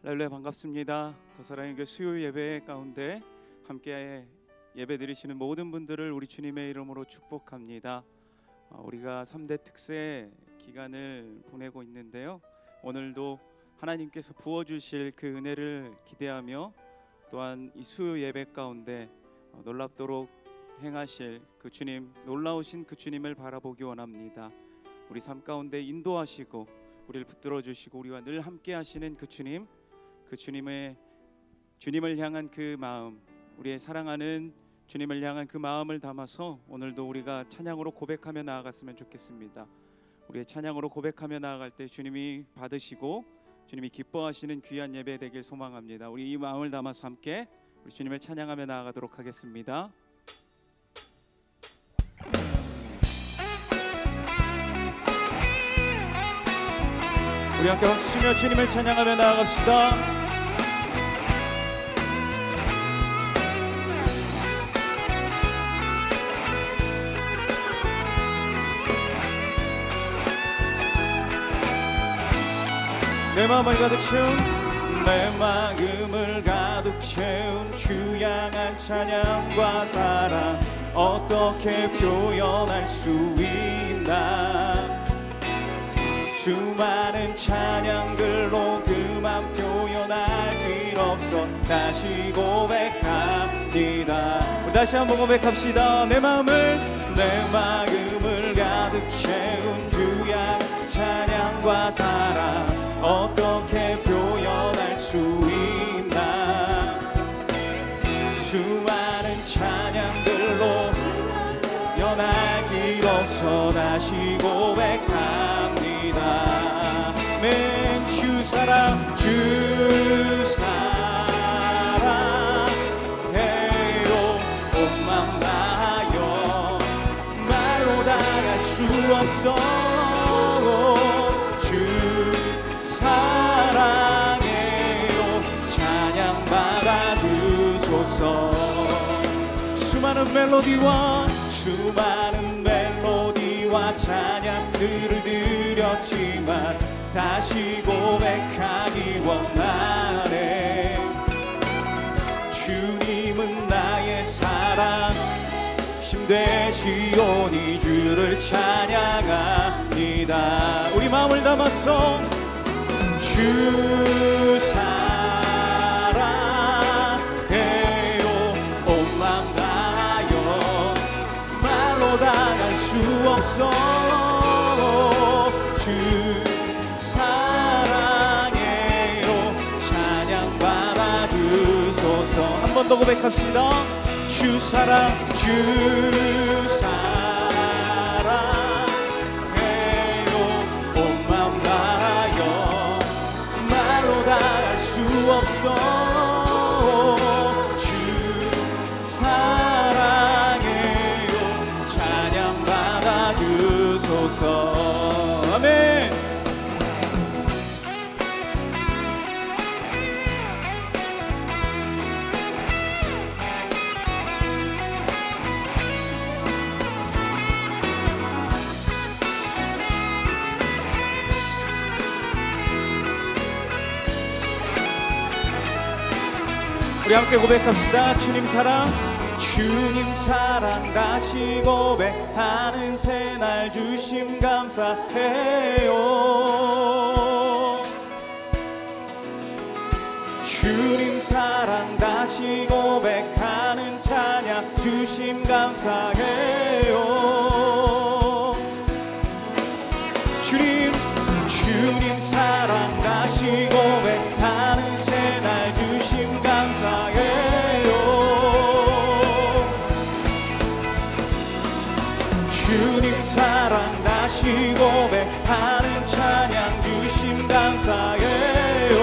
할렐루야, 반갑습니다. 더 사랑의 교회 수요 예배 가운데 함께 예배 드리시는 모든 분들을 우리 주님의 이름으로 축복합니다. 우리가 3대 특세 기간을 보내고 있는데요, 오늘도 하나님께서 부어주실 그 은혜를 기대하며 또한 이 수요 예배 가운데 놀랍도록 행하실 그 주님, 놀라우신 그 주님을 바라보기 원합니다. 우리 삶 가운데 인도하시고 우리를 붙들어 주시고 우리와 늘 함께 하시는 그 주님, 그 주님을 향한 그 마음, 우리의 사랑하는 주님을 향한 그 마음을 담아서 오늘도 우리가 찬양으로 고백하며 나아갔으면 좋겠습니다. 우리의 찬양으로 고백하며 나아갈 때 주님이 받으시고 주님이 기뻐하시는 귀한 예배 되길 소망합니다. 우리 이 마음을 담아서 함께 우리 주님을 찬양하며 나아가도록 하겠습니다. 우리 함께 박수치며 주님을 찬양하며 나아갑시다. 내 마음을 가득 채운 주 향한 찬양과 사랑 어떻게 표현할 수 있나. 수많은 찬양들로 그만 표현할 길 없어 다시 고백합니다. 우리 다시 한번 고백합시다. 내 마음을 가득 채운 주 향한 찬양과 사랑 어떻게 표현할 수 있나. 수많은 찬양들로 연할 길 없어 다시 고백합니다. 맨 주 사랑해요. 온 맘 다하여 말로 다 할 수 없어. 사랑해요. 찬양 받아주소서. 수많은 멜로디와 찬양들을 드렸지만 다시 고백하기 원하네. 주님은 나의 사랑 힘되시오니 주를 찬양합니다. 우리 마음을 담아서 주 사랑해요. 온 맘 다하여 말로 다 할 수 없어. 주 사랑해요. 찬양 받아주소서. 한 번 더 고백합시다. 주 사랑해요. 온 맘 다하여 말로 다 할 수 없어. 주 사랑해요. 찬양 받아주소서. 아멘. 우리 함께 고백합시다. 주님 사랑 다시 고백하는 새날 주심 감사해요. 주님 사랑 다시 고백하는 찬양 주심 감사해요. 주님 사랑 다시 고백하는 새날 주심 감사해요. 주님 사랑 다시 고백하는 찬양 주심 감사해요.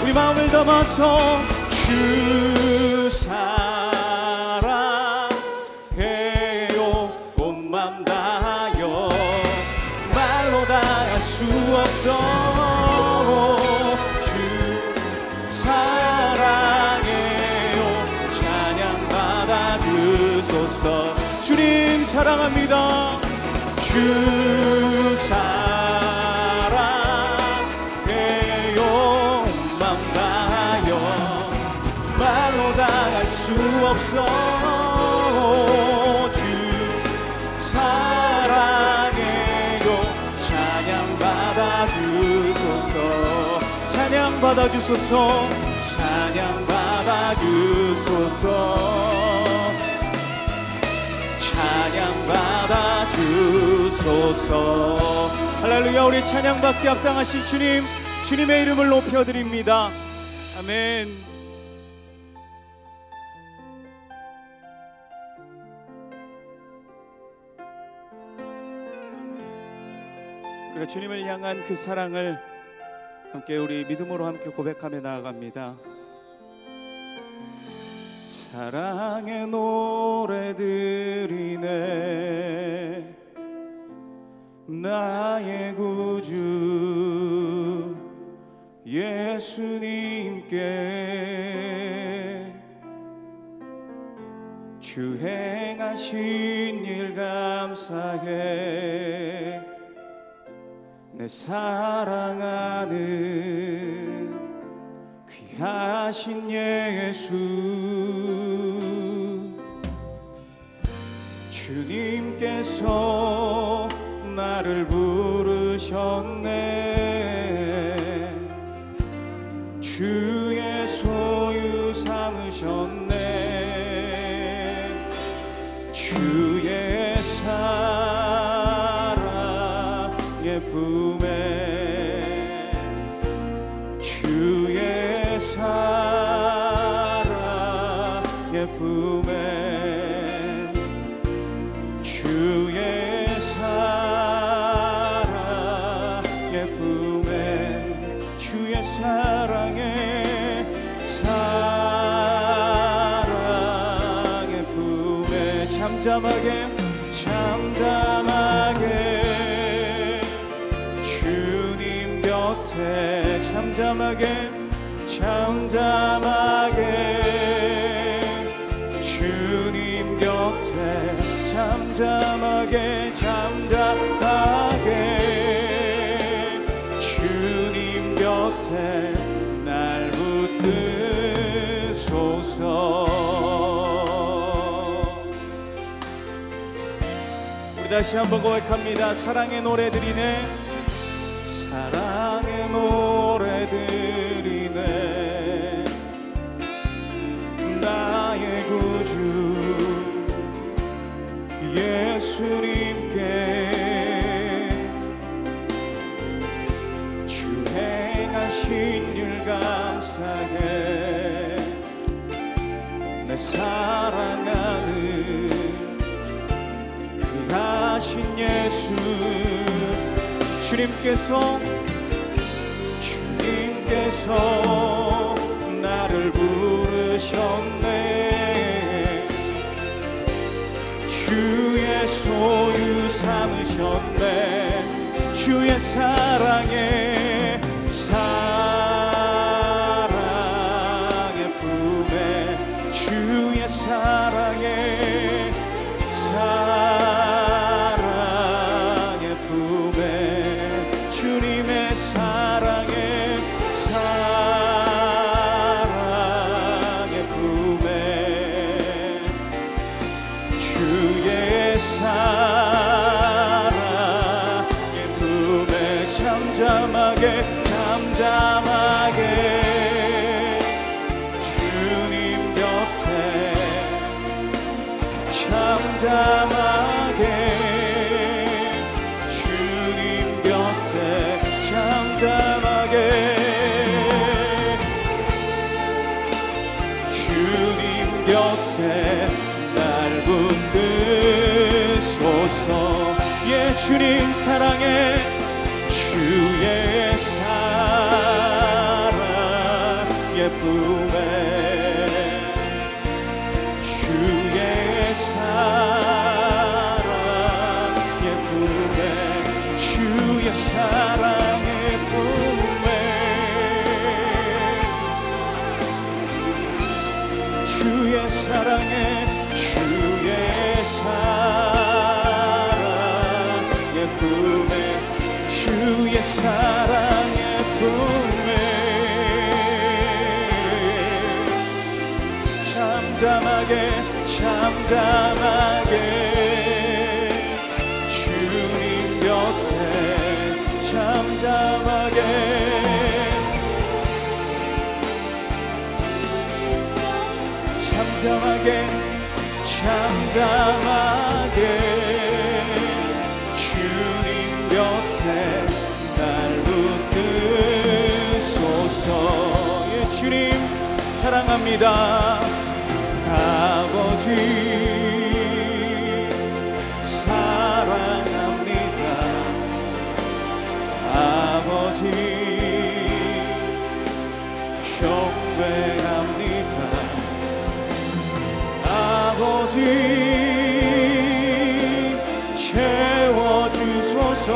우리 마음을 담아서 주 사랑해요. 온 맘 다하여 말로 다 할 수 없어. 주 사랑해요. 찬양 받아주소서. 주님 사랑합니다. 주 사랑해요. 받아주소서. 찬양 받아주소서. 찬양 받아주소서. 찬양 받아주소서. 할렐루야. 우리 찬양받기 합당하신 주님, 주님의 이름을 높여드립니다. 아멘. 우리가 주님을 향한 그 사랑을 함께 우리 믿음으로 함께 고백하며 나아갑니다. 사랑의 노래들이네 나의 구주 예수님께 주 행하신 일 감사해 내 사랑하는 귀하신 예수 주님께서 나를 부르셨네 주의 소유 삼으셨네 주의 사랑의 품에 주의 사랑의 품에 주의 사랑의 품에 주의 사랑의 품에 잠잠하게 주님 곁에 잠잠하게 주님 곁에 잠잠하게 주님 곁에 날 붙드소서. 우리 다시 한번 고백합니다. 사랑의 노래들이네 사랑의 노래들이네 나의 구주 예수님께 주 행하신 일 감사해 내 사랑하는 귀하신 예수 주님께서 나를 부르셨네 주의 소유 삼으셨네 주의 사랑의 품에 주의 사랑의 품에 주님의 사랑의 품에 주의 사랑의 품에 잠잠하게 주님 곁에 잠잠하게 주님 곁에 잠잠하게 주님 곁에 날 붙드소서. 예 주님 사랑해 주의 사랑의 품에 주의 사랑의 품에 주의 사랑의 품에 주의 사랑의 품에 주의 사랑의 품에 잠잠하게 주님 곁에 잠잠하게 잠잠하게 주님 곁에 날 붙드소서. 예, 주님 사랑합니다. 아버지 사랑합니다. 아버지 경배합니다. 아버지 채워주소서.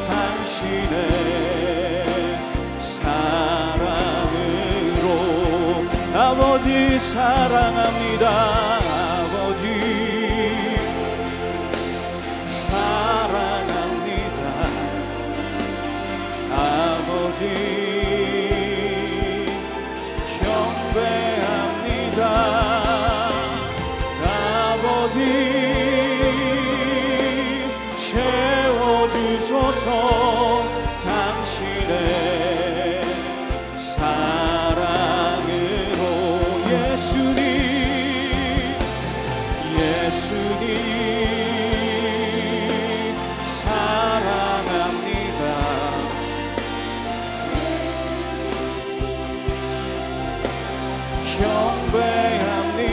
당신의 사랑으로. 아버지 사랑합니다. 아버지 사랑합니다. 아버지 경배합니다. 아버지 채워주소서. 당신의 사랑으로. 예수님 예수님 사랑합니다.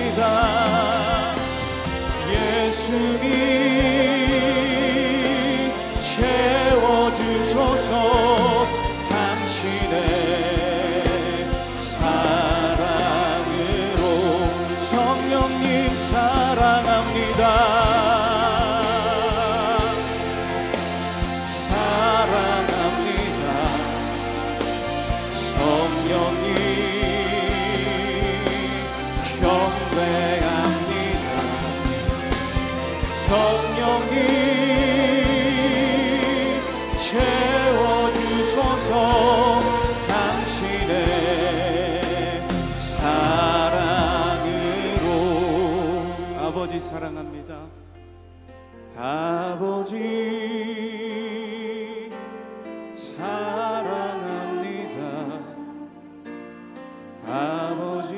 경배합니다. 예수님 채워주소서. 당신의 사랑으로. 성령님 사랑합니다. 사랑합니다. 성령님 경배합니다. 성령님 채워주소서. 당신의 사랑으로. 아버지 사랑합니다. 아버지 사랑합니다. 아버지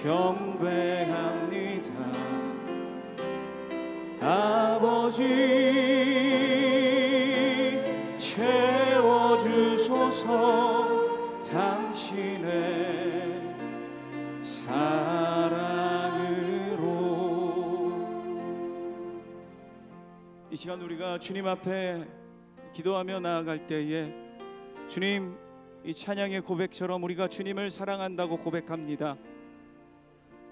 경배합니다. 아버지 채워주소서. 당신의 사랑으로. 이 시간 우리가 주님 앞에 기도하며 나아갈 때에 주님, 이 찬양의 고백처럼 우리가 주님을 사랑한다고 고백합니다.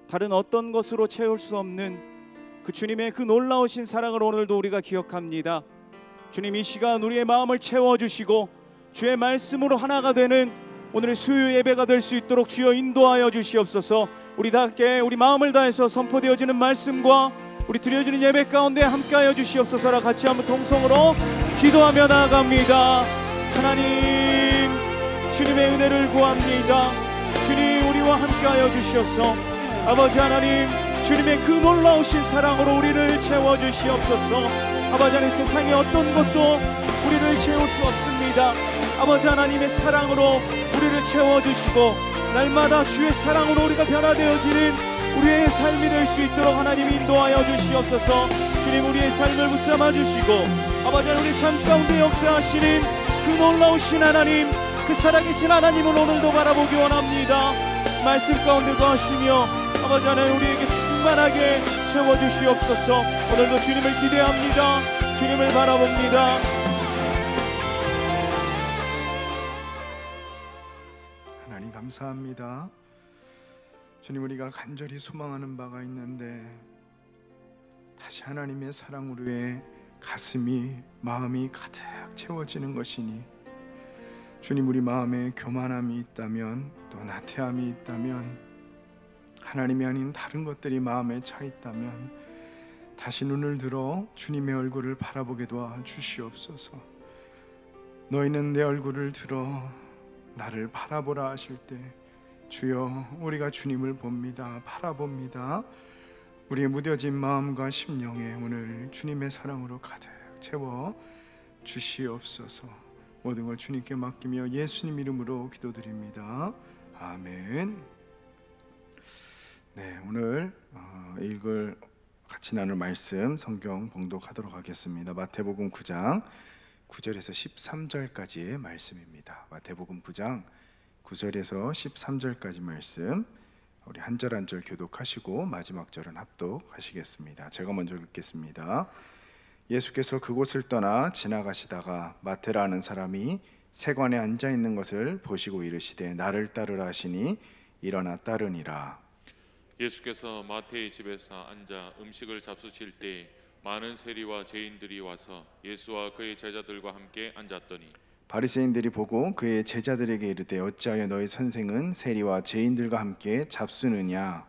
다른 어떤 것으로 채울 수 없는 그 주님의 그 놀라우신 사랑을 오늘도 우리가 기억합니다. 주님, 이 시간 우리의 마음을 채워주시고 주의 말씀으로 하나가 되는 오늘의 수요 예배가 될 수 있도록 주여 인도하여 주시옵소서. 우리 다 함께 우리 마음을 다해서 선포되어지는 말씀과 우리 드려지는 예배 가운데 함께하여 주시옵소서라 같이 한번 통성으로 기도하며 나아갑니다. 하나님, 주님의 은혜를 구합니다. 주님, 우리와 함께하여 주시옵소서. 아버지 하나님, 주님의 그 놀라우신 사랑으로 우리를 채워주시옵소서. 아버지 하나님, 세상의 어떤 것도 우리를 채울 수 없습니다. 아버지 하나님의 사랑으로 우리를 채워주시고 날마다 주의 사랑으로 우리가 변화되어지는 우리의 삶이 될 수 있도록 하나님 인도하여 주시옵소서. 주님, 우리의 삶을 붙잡아 주시고 아버지 하나님, 우리 삶 가운데 역사하시는 그 놀라우신 하나님, 그 살아계신 하나님을 오늘도 바라보기 원합니다. 말씀 가운데 거하시며 아버지 하나님, 우리에게 충만하게 채워주시옵소서. 오늘도 주님을 기대합니다. 주님을 바라봅니다. 하나님 감사합니다. 주님, 우리가 간절히 소망하는 바가 있는데 다시 하나님의 사랑으로의 가슴이, 마음이 가득 채워지는 것이니 주님, 우리 마음에 교만함이 있다면, 또 나태함이 있다면, 하나님이 아닌 다른 것들이 마음에 차 있다면 다시 눈을 들어 주님의 얼굴을 바라보게 도와주시옵소서. 너희는 내 얼굴을 들어 나를 바라보라 하실 때 주여, 우리가 주님을 봅니다. 바라봅니다. 우리의 무뎌진 마음과 심령에 오늘 주님의 사랑으로 가득 채워 주시옵소서. 모든 걸 주님께 맡기며 예수님 이름으로 기도드립니다. 아멘. 네, 오늘 같이 나눌 말씀 성경 봉독하도록 하겠습니다. 마태복음 9장 9절에서 13절까지의 말씀입니다. 마태복음 9장 9절에서 13절까지 말씀, 우리 한 절 한 절 교독하시고 마지막 절은 합독하시겠습니다. 제가 먼저 읽겠습니다. 예수께서 그곳을 떠나 지나가시다가 마태라는 사람이 세관에 앉아 있는 것을 보시고 이르시되 나를 따르라 하시니 일어나 따르니라. 예수께서 마태의 집에서 앉아 음식을 잡수실 때 많은 세리와 죄인들이 와서 예수와 그의 제자들과 함께 앉았더니 바리새인들이 보고 그의 제자들에게 이르되 어찌하여 너희 선생은 세리와 죄인들과 함께 잡수느냐.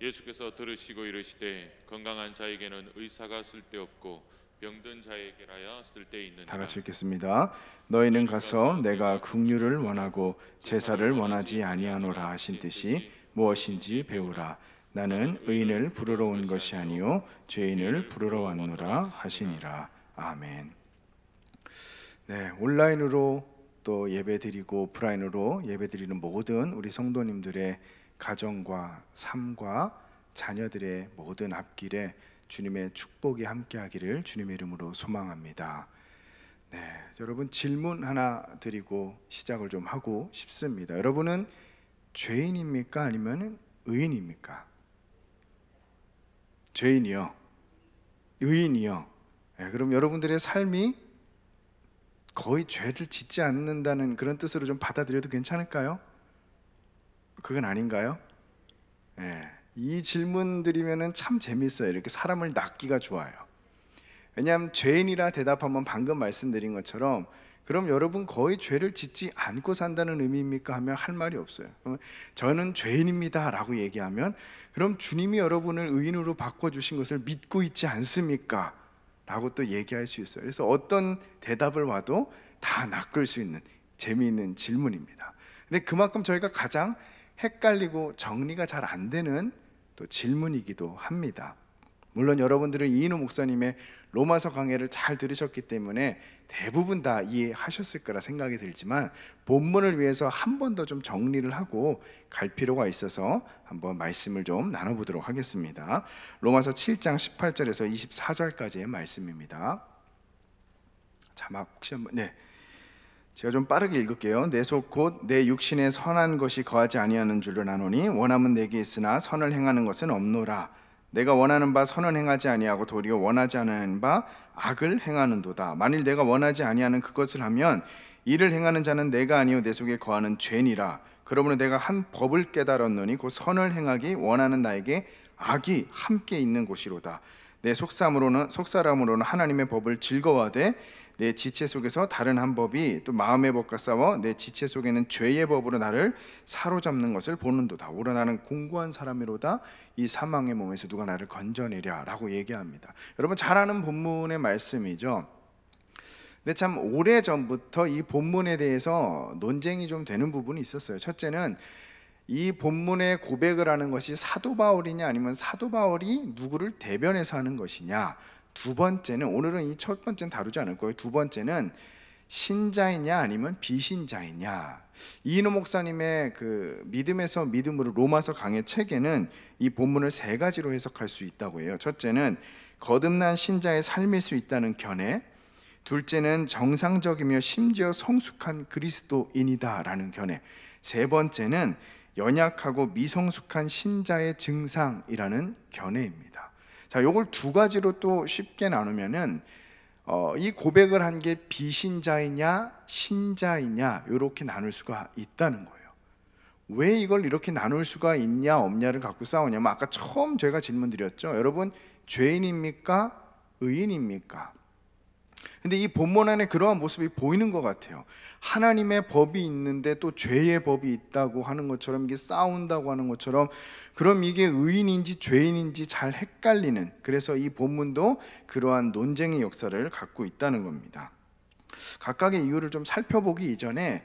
예수께서 들으시고 이르시되 건강한 자에게는 의사가 쓸데없고 병든 자에게라야 쓸데있느니라. 다 같이 읽겠습니다. 너희는 가서 내가 긍휼을 원하고 제사를 원하지 아니하노라 하신 뜻이 무엇인지 배우라. 나는 의인을 부르러 온 것이 아니요 죄인을 부르러 왔노라 하시니라. 아멘. 네, 온라인으로 또 예배드리고 오프라인으로 예배드리는 모든 우리 성도님들의 가정과 삶과 자녀들의 모든 앞길에 주님의 축복이 함께하기를 주님의 이름으로 소망합니다. 네, 여러분 질문 하나 드리고 시작을 좀 하고 싶습니다. 여러분은 죄인입니까? 아니면 의인입니까? 죄인이요? 의인이요? 네, 그럼 여러분들의 삶이 거의 죄를 짓지 않는다는 그런 뜻으로 좀 받아들여도 괜찮을까요? 그건 아닌가요? 네, 이 질문 드리면은 참 재밌어요. 이렇게 사람을 낚기가 좋아요. 왜냐하면 죄인이라 대답하면 방금 말씀드린 것처럼 그럼 여러분 거의 죄를 짓지 않고 산다는 의미입니까? 하면 할 말이 없어요. 저는 죄인입니다 라고 얘기하면 그럼 주님이 여러분을 의인으로 바꿔주신 것을 믿고 있지 않습니까? 라고 또 얘기할 수 있어요. 그래서 어떤 대답을 와도 다 낚을 수 있는 재미있는 질문입니다. 근데 그만큼 저희가 가장 헷갈리고 정리가 잘 안 되는 또 질문이기도 합니다. 물론 여러분들은 이인호 목사님의 로마서 강해를 잘 들으셨기 때문에 대부분 다 이해하셨을 거라 생각이 들지만 본문을 위해서 한 번 더 좀 정리를 하고 갈 필요가 있어서 한번 말씀을 좀 나눠보도록 하겠습니다. 로마서 7장 18절에서 24절까지의 말씀입니다. 자막 혹시 한번 제가 좀 빠르게 읽을게요. 내 속 곧 내 육신에 선한 것이 거하지 아니하는 줄을 아노니 원함은 내게 있으나 선을 행하는 것은 없노라. 내가 원하는 바 선은 행하지 아니하고 도리어 원하지 않은 바 악을 행하는도다. 만일 내가 원하지 아니하는 그것을 하면 이를 행하는 자는 내가 아니요 내 속에 거하는 죄니라. 그러므로 내가 한 법을 깨달았노니 곧 선을 행하기 원하는 나에게 악이 함께 있는 곳이로다. 내 속사람으로는 하나님의 법을 즐거워하되 내 지체 속에서 다른 한 법이 또 마음의 법과 싸워 내 지체 속에는 죄의 법으로 나를 사로잡는 것을 보는도다. 오라 나는 공고한 사람이로다. 이 사망의 몸에서 누가 나를 건져내랴 라고 얘기합니다. 여러분 잘 아는 본문의 말씀이죠. 근데 참 오래전부터 이 본문에 대해서 논쟁이 좀 되는 부분이 있었어요. 첫째는 이 본문의 고백을 하는 것이 사도 바울이냐 아니면 사도 바울이 누구를 대변해서 하는 것이냐. 두 번째는 오늘은 이 첫 번째는 다루지 않을 거예요. 두 번째는 신자이냐 아니면 비신자이냐. 이인호 목사님의 그 믿음에서 믿음으로 로마서 강해 책에는 이 본문을 세 가지로 해석할 수 있다고 해요. 첫째는 거듭난 신자의 삶일 수 있다는 견해, 둘째는 정상적이며 심지어 성숙한 그리스도인이다라는 견해, 세 번째는 연약하고 미성숙한 신자의 증상이라는 견해입니다. 자, 요걸 두 가지로 또 쉽게 나누면은 이 고백을 한 게 비신자이냐 신자이냐 이렇게 나눌 수가 있다는 거예요. 왜 이걸 이렇게 나눌 수가 있냐 없냐를 갖고 싸우냐면 아까 처음 제가 질문 드렸죠. 여러분 죄인입니까? 의인입니까? 근데 이 본문 안에 그러한 모습이 보이는 것 같아요. 하나님의 법이 있는데 또 죄의 법이 있다고 하는 것처럼, 이게 싸운다고 하는 것처럼, 그럼 이게 의인인지 죄인인지 잘 헷갈리는, 그래서 이 본문도 그러한 논쟁의 역사를 갖고 있다는 겁니다. 각각의 이유를 좀 살펴보기 이전에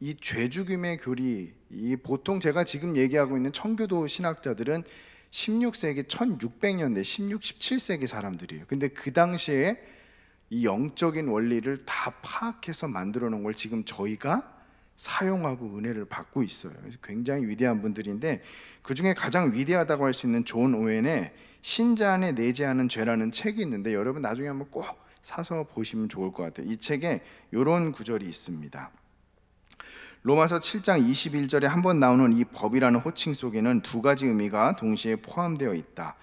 이 죄죽임의 교리, 이 보통 제가 지금 얘기하고 있는 청교도 신학자들은 16세기 1600년대 16, 17세기 사람들이에요. 근데 그 당시에 이 영적인 원리를 다 파악해서 만들어 놓은 걸 지금 저희가 사용하고 은혜를 받고 있어요. 그래서 굉장히 위대한 분들인데, 그 중에 가장 위대하다고 할 수 있는 존 오웬의 신자 안에 내재하는 죄라는 책이 있는데, 여러분 나중에 한번 꼭 사서 보시면 좋을 것 같아요. 이 책에 이런 구절이 있습니다. 로마서 7장 21절에 한번 나오는 이 법이라는 호칭 속에는 두 가지 의미가 동시에 포함되어 있다.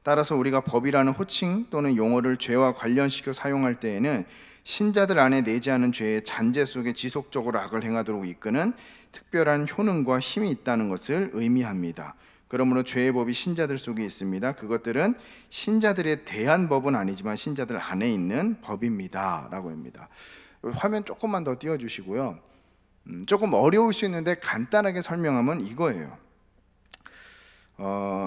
따라서 우리가 법이라는 호칭 또는 용어를 죄와 관련시켜 사용할 때에는 신자들 안에 내재하는 죄의 잔재 속에 지속적으로 악을 행하도록 이끄는 특별한 효능과 힘이 있다는 것을 의미합니다. 그러므로 죄의 법이 신자들 속에 있습니다. 그것들은 신자들에 대한 법은 아니지만 신자들 안에 있는 법입니다 라고 합니다. 화면 조금만 더 띄워주시고요. 조금 어려울 수 있는데 간단하게 설명하면 이거예요.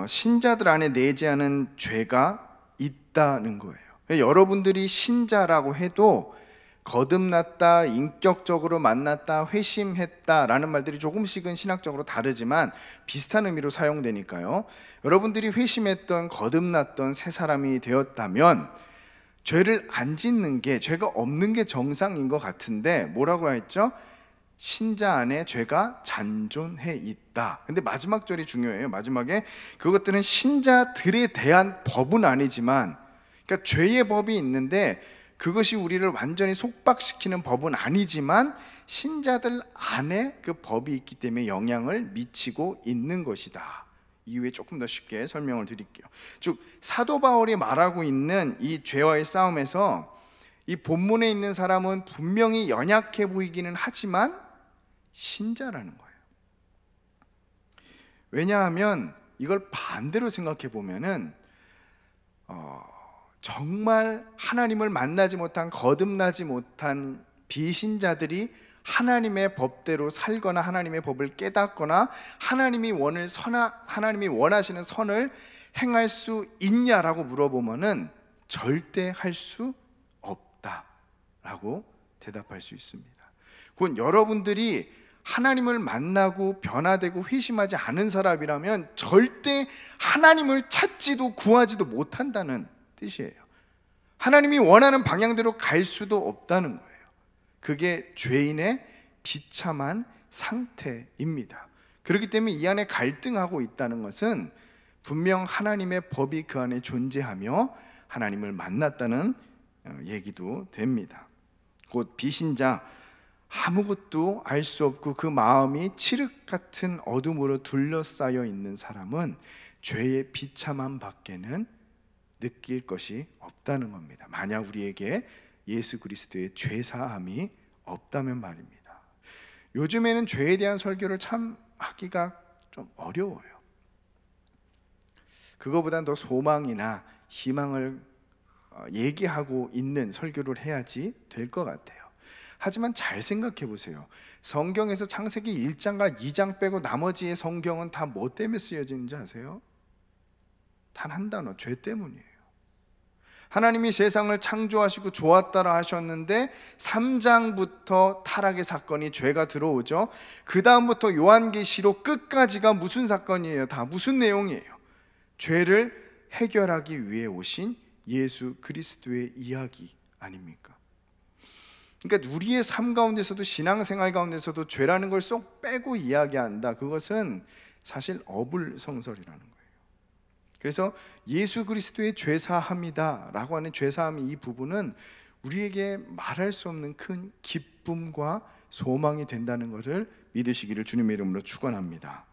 신자들 안에 내재하는 죄가 있다는 거예요. 여러분들이 신자라고 해도 거듭났다, 인격적으로 만났다, 회심했다라는 말들이 조금씩은 신학적으로 다르지만 비슷한 의미로 사용되니까요. 여러분들이 회심했던, 거듭났던 새 사람이 되었다면 죄를 안 짓는 게, 죄가 없는 게 정상인 것 같은데 뭐라고 했죠? 신자 안에 죄가 잔존해 있다. 근데 마지막 절이 중요해요. 마지막에 그것들은 신자들에 대한 법은 아니지만, 그러니까 죄의 법이 있는데 그것이 우리를 완전히 속박시키는 법은 아니지만 신자들 안에 그 법이 있기 때문에 영향을 미치고 있는 것이다. 이후에 조금 더 쉽게 설명을 드릴게요. 즉 사도 바울이 말하고 있는 이 죄와의 싸움에서 이 본문에 있는 사람은 분명히 연약해 보이기는 하지만 신자라는 거예요. 왜냐하면 이걸 반대로 생각해 보면은 정말 하나님을 만나지 못한, 거듭나지 못한 비신자들이 하나님의 법대로 살거나 하나님의 법을 깨닫거나 하나님이 원하시는 선을 행할 수 있냐라고 물어보면은 절대 할 수 없다라고 대답할 수 있습니다. 곧 여러분들이 하나님을 만나고 변화되고 회심하지 않은 사람이라면 절대 하나님을 찾지도 구하지도 못한다는 뜻이에요. 하나님이 원하는 방향대로 갈 수도 없다는 거예요. 그게 죄인의 비참한 상태입니다. 그렇기 때문에 이 안에 갈등하고 있다는 것은 분명 하나님의 법이 그 안에 존재하며 하나님을 만났다는 얘기도 됩니다. 곧 비신자, 아무것도 알 수 없고 그 마음이 칠흑 같은 어둠으로 둘러싸여 있는 사람은 죄의 비참함 밖에는 느낄 것이 없다는 겁니다. 만약 우리에게 예수 그리스도의 죄사함이 없다면 말입니다. 요즘에는 죄에 대한 설교를 참 하기가 좀 어려워요. 그거보단 더 소망이나 희망을 얘기하고 있는 설교를 해야지 될 것 같아요. 하지만 잘 생각해 보세요. 성경에서 창세기 1장과 2장 빼고 나머지의 성경은 다 뭐 때문에 쓰여지는지 아세요? 단 한 단어, 죄 때문이에요. 하나님이 세상을 창조하시고 좋았다라 하셨는데 3장부터 타락의 사건이, 죄가 들어오죠. 그 다음부터 요한계시록 끝까지가 무슨 사건이에요? 다 무슨 내용이에요? 죄를 해결하기 위해 오신 예수 그리스도의 이야기 아닙니까? 그러니까 우리의 삶 가운데서도, 신앙생활 가운데서도 죄라는 걸 쏙 빼고 이야기한다. 그것은 사실 어불성설이라는 거예요. 그래서 예수 그리스도의 죄사함이다 라고 하는 죄사함의 이 부분은 우리에게 말할 수 없는 큰 기쁨과 소망이 된다는 것을 믿으시기를 주님의 이름으로 축원합니다.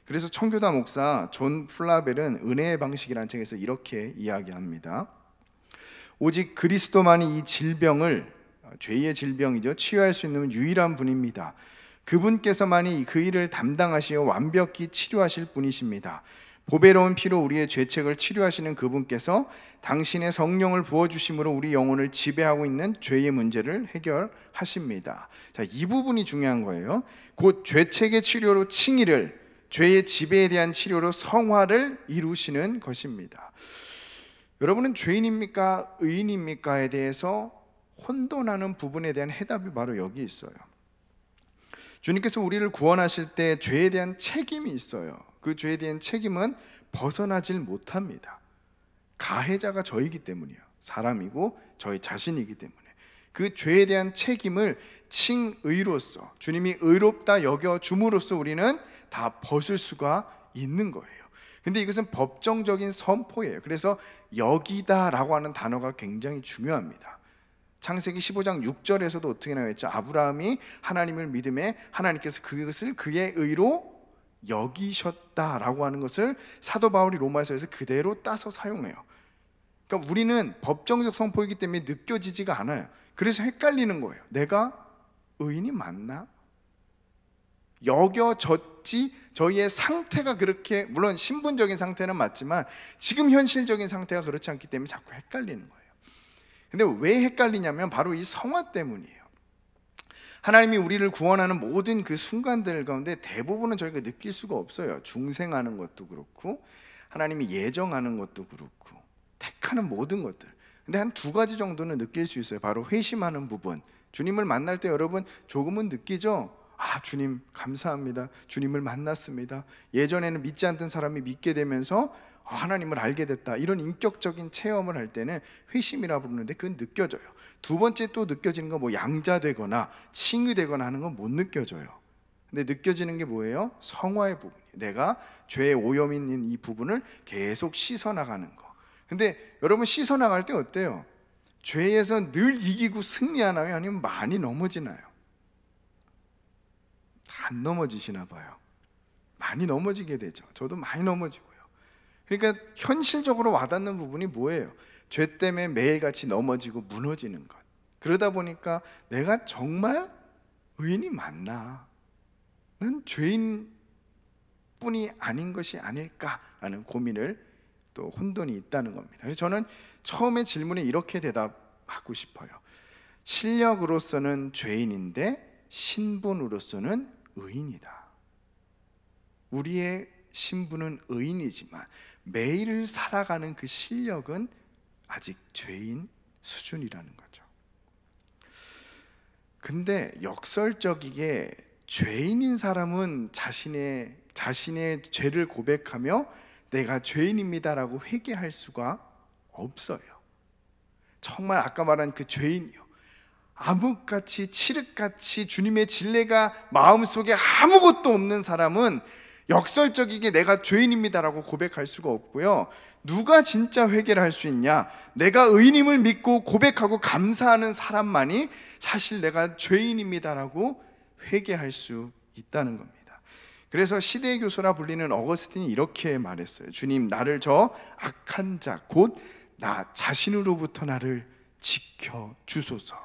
그래서 청교도 목사 존 플라벨은 은혜의 방식이라는 책에서 이렇게 이야기합니다. 오직 그리스도만이 이 질병을, 죄의 질병이죠, 치유할 수 있는 유일한 분입니다. 그분께서만이 그 일을 담당하시어 완벽히 치료하실 분이십니다. 보배로운 피로 우리의 죄책을 치료하시는 그분께서 당신의 성령을 부어주심으로 우리 영혼을 지배하고 있는 죄의 문제를 해결하십니다. 자, 이 부분이 중요한 거예요. 곧 죄책의 치료로 칭의를, 죄의 지배에 대한 치료로 성화를 이루시는 것입니다. 여러분은 죄인입니까? 의인입니까?에 대해서 혼돈하는 부분에 대한 해답이 바로 여기 있어요. 주님께서 우리를 구원하실 때 죄에 대한 책임이 있어요. 그 죄에 대한 책임은 벗어나질 못합니다. 가해자가 저이기 때문이에요. 사람이고 저희 자신이기 때문에 그 죄에 대한 책임을 칭의로서 주님이 의롭다 여겨 줌으로써 우리는 다 벗을 수가 있는 거예요. 근데 이것은 법정적인 선포예요. 그래서 여기다라고 하는 단어가 굉장히 중요합니다. 창세기 15장 6절에서도 어떻게 나와있죠? 아브라함이 하나님을 믿음에 하나님께서 그것을 그의 의로 여기셨다라고 하는 것을 사도 바울이 로마서에서 그대로 따서 사용해요. 그러니까 우리는 법정적 선포이기 때문에 느껴지지가 않아요. 그래서 헷갈리는 거예요. 내가 의인이 맞나? 여겨졌지? 저희의 상태가 그렇게, 물론 신분적인 상태는 맞지만 지금 현실적인 상태가 그렇지 않기 때문에 자꾸 헷갈리는 거예요. 근데 왜 헷갈리냐면 바로 이 성화 때문이에요. 하나님이 우리를 구원하는 모든 그 순간들 가운데 대부분은 저희가 느낄 수가 없어요. 중생하는 것도 그렇고 하나님이 예정하는 것도 그렇고 택하는 모든 것들. 근데 한 두 가지 정도는 느낄 수 있어요. 바로 회심하는 부분. 주님을 만날 때 여러분 조금은 느끼죠? 아, 주님 감사합니다. 주님을 만났습니다. 예전에는 믿지 않던 사람이 믿게 되면서 하나님을 알게 됐다. 이런 인격적인 체험을 할 때는 회심이라 부르는데 그건 느껴져요. 두 번째 또 느껴지는 건 뭐 양자되거나 칭의되거나 하는 건 못 느껴져요. 근데 느껴지는 게 뭐예요? 성화의 부분. 내가 죄에 오염 있는 이 부분을 계속 씻어나가는 거. 근데 여러분 씻어나갈 때 어때요? 죄에서 늘 이기고 승리하나요? 아니면 많이 넘어지나요? 안 넘어지시나 봐요. 많이 넘어지게 되죠. 저도 많이 넘어지고요. 그러니까 현실적으로 와닿는 부분이 뭐예요? 죄 때문에 매일같이 넘어지고 무너지는 것. 그러다 보니까 내가 정말 의인이 맞나? 난 죄인뿐이 아닌 것이 아닐까라는 고민을 또 혼돈이 있다는 겁니다. 그래서 저는 처음에 질문에 이렇게 대답하고 싶어요. 실력으로서는 죄인인데 신분으로서는 의인이다. 우리의 신분은 의인이지만 매일을 살아가는 그 실력은 아직 죄인 수준이라는 거죠. 근데 역설적이게 죄인인 사람은 자신의 죄를 고백하며 내가 죄인입니다라고 회개할 수가 없어요. 정말 아까 말한 그 죄인이요, 암흑같이 칠흑같이 주님의 진리가 마음속에 아무것도 없는 사람은 역설적이게 내가 죄인입니다라고 고백할 수가 없고요. 누가 진짜 회개를 할 수 있냐? 내가 의인임을 믿고 고백하고 감사하는 사람만이 사실 내가 죄인입니다라고 회개할 수 있다는 겁니다. 그래서 시대의 교수라 불리는 어거스틴이 이렇게 말했어요. 주님, 나를 저 악한 자 곧 나 자신으로부터 나를 지켜 주소서.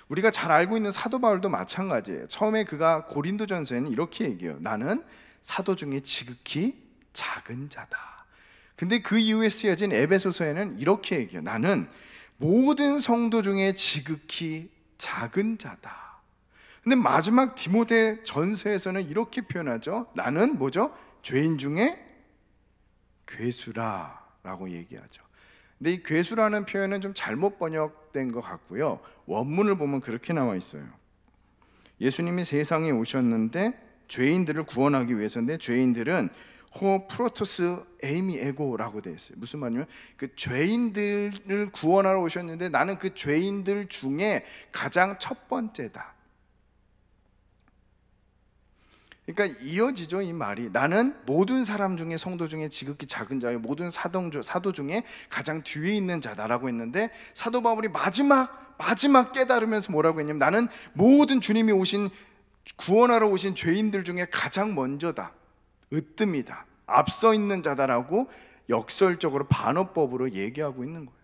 우리가 잘 알고 있는 사도 바울도 마찬가지예요. 처음에 그가 고린도전서에는 이렇게 얘기해요. 나는 사도 중에 지극히 작은 자다. 근데 그 이후에 쓰여진 에베소서에는 이렇게 얘기해요. 나는 모든 성도 중에 지극히 작은 자다. 근데 마지막 디모데 전서에서는 이렇게 표현하죠. 나는 뭐죠? 죄인 중에 괴수라라고 얘기하죠. 근데 이 괴수라는 표현은 좀 잘못 번역된 것 같고요. 원문을 보면 그렇게 나와 있어요. 예수님이 세상에 오셨는데 죄인들을 구원하기 위해서인데 죄인들은 호 프로토스 에이미 에고라고 되어 있어요. 무슨 말이냐면 그 죄인들을 구원하러 오셨는데 나는 그 죄인들 중에 가장 첫 번째다. 그러니까 이어지죠, 이 말이. 나는 모든 사람 중에, 성도 중에 지극히 작은 자요, 모든 사도 중에 가장 뒤에 있는 자다라고 했는데 사도 바울이 마지막 깨달으면서 뭐라고 했냐면 나는 모든 주님이 오신 구원하러 오신 죄인들 중에 가장 먼저다, 으뜸이다, 앞서 있는 자다라고 역설적으로 반어법으로 얘기하고 있는 거예요.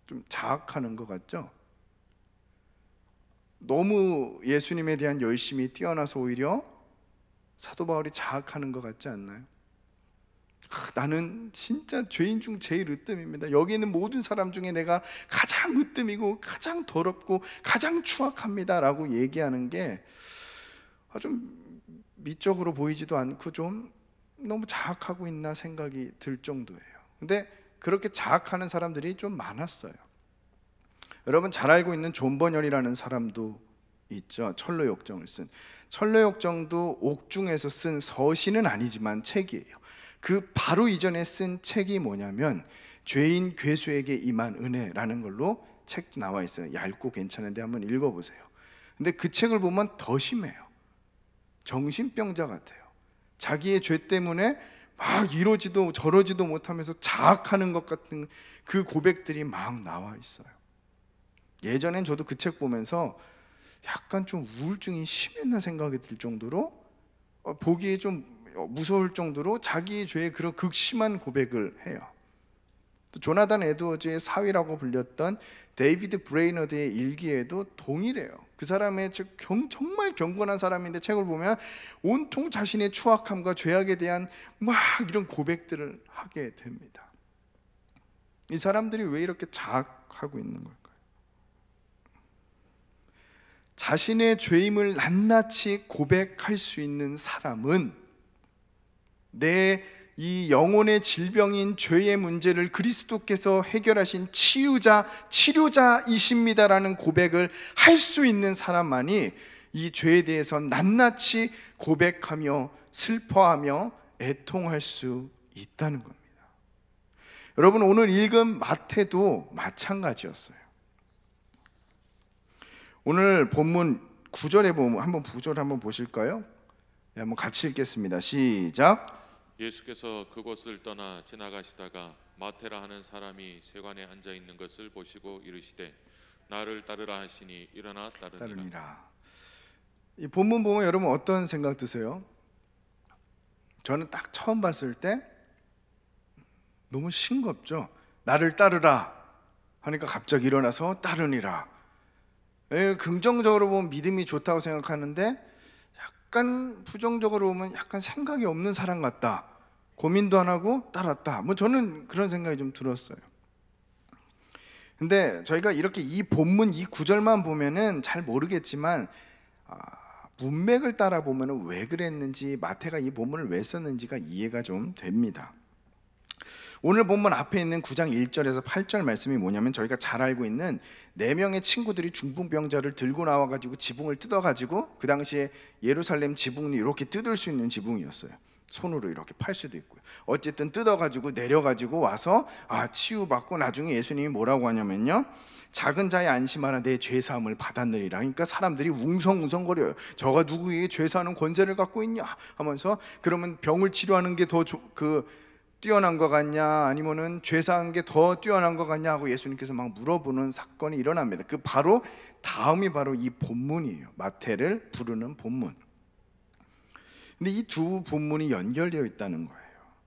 좀 자학하는 것 같죠? 너무 예수님에 대한 열심이 뛰어나서 오히려 사도 바울이 자학하는 것 같지 않나요? 나는 진짜 죄인 중 제일 으뜸입니다. 여기 있는 모든 사람 중에 내가 가장 으뜸이고 가장 더럽고 가장 추악합니다 라고 얘기하는 게 좀 미적으로 보이지도 않고 좀 너무 자학하고 있나 생각이 들 정도예요. 근데 그렇게 자학하는 사람들이 좀 많았어요. 여러분 잘 알고 있는 존 버년이라는 사람도 있죠. 철로역정을 쓴. 철로역정도 옥중에서 쓴 서신은 아니지만 책이에요. 그 바로 이전에 쓴 책이 뭐냐면 죄인 괴수에게 임한 은혜라는 걸로 책도 나와 있어요. 얇고 괜찮은데 한번 읽어보세요. 근데 그 책을 보면 더 심해요. 정신병자 같아요. 자기의 죄 때문에 막 이러지도 저러지도 못하면서 자학하는 것 같은 그 고백들이 막 나와 있어요. 예전엔 저도 그 책 보면서 약간 좀 우울증이 심했나 생각이 들 정도로 보기에 좀 무서울 정도로 자기의 죄의 그런 극심한 고백을 해요. 또 조나단 에드워즈의 사위라고 불렸던 데이비드 브레이너드의 일기에도 동일해요. 그 사람의 정말 경건한 사람인데 책을 보면 온통 자신의 추악함과 죄악에 대한 막 이런 고백들을 하게 됩니다. 이 사람들이 왜 이렇게 자학하고 있는 걸까요? 자신의 죄임을 낱낱이 고백할 수 있는 사람은 내 이 영혼의 질병인 죄의 문제를 그리스도께서 해결하신 치유자, 치료자이십니다라는 고백을 할 수 있는 사람만이 이 죄에 대해서 낱낱이 고백하며 슬퍼하며 애통할 수 있다는 겁니다. 여러분, 오늘 읽은 마태도 마찬가지였어요. 오늘 본문 9절에 보면 한번 9절 한번 보실까요? 네, 한번 같이 읽겠습니다. 시작. 예수께서 그곳을 떠나 지나가시다가 마테라 하는 사람이 세관에 앉아 있는 것을 보시고 이르시되 나를 따르라 하시니 일어나 따르니라. 이 본문 보면 여러분 어떤 생각 드세요? 저는 딱 처음 봤을 때 너무 싱겁죠. 나를 따르라 하니까 갑자기 일어나서 따르니라. 긍정적으로 보면 믿음이 좋다고 생각하는데 약간 부정적으로 보면 약간 생각이 없는 사람 같다. 고민도 안 하고 따랐다. 뭐 저는 그런 생각이 좀 들었어요. 근데 저희가 이렇게 이 본문 이 구절만 보면은 잘 모르겠지만 문맥을 따라 보면은 왜 그랬는지, 마태가 이 본문을 왜 썼는지가 이해가 좀 됩니다. 오늘 본문 앞에 있는 9장 1절에서 8절 말씀이 뭐냐면 저희가 잘 알고 있는 4명의 친구들이 중풍병자를 들고 나와가지고 지붕을 뜯어가지고, 그 당시에 예루살렘 지붕이 이렇게 뜯을 수 있는 지붕이었어요. 손으로 이렇게 팔 수도 있고요. 어쨌든 뜯어가지고 내려가지고 와서 치유받고 나중에 예수님이 뭐라고 하냐면요, 작은 자의 안심하라 내 죄사함을 받았느니라. 그러니까 사람들이 웅성웅성거려요. 저가 누구에게 죄사하는 권세를 갖고 있냐 하면서, 그러면 병을 치료하는 게 더 뛰어난 것 같냐, 아니면은 죄사한 게 더 뛰어난 것 같냐 하고 예수님께서 막 물어보는 사건이 일어납니다. 그 바로 다음이 바로 이 본문이에요. 마태를 부르는 본문. 근데 이 두 본문이 연결되어 있다는 거예요.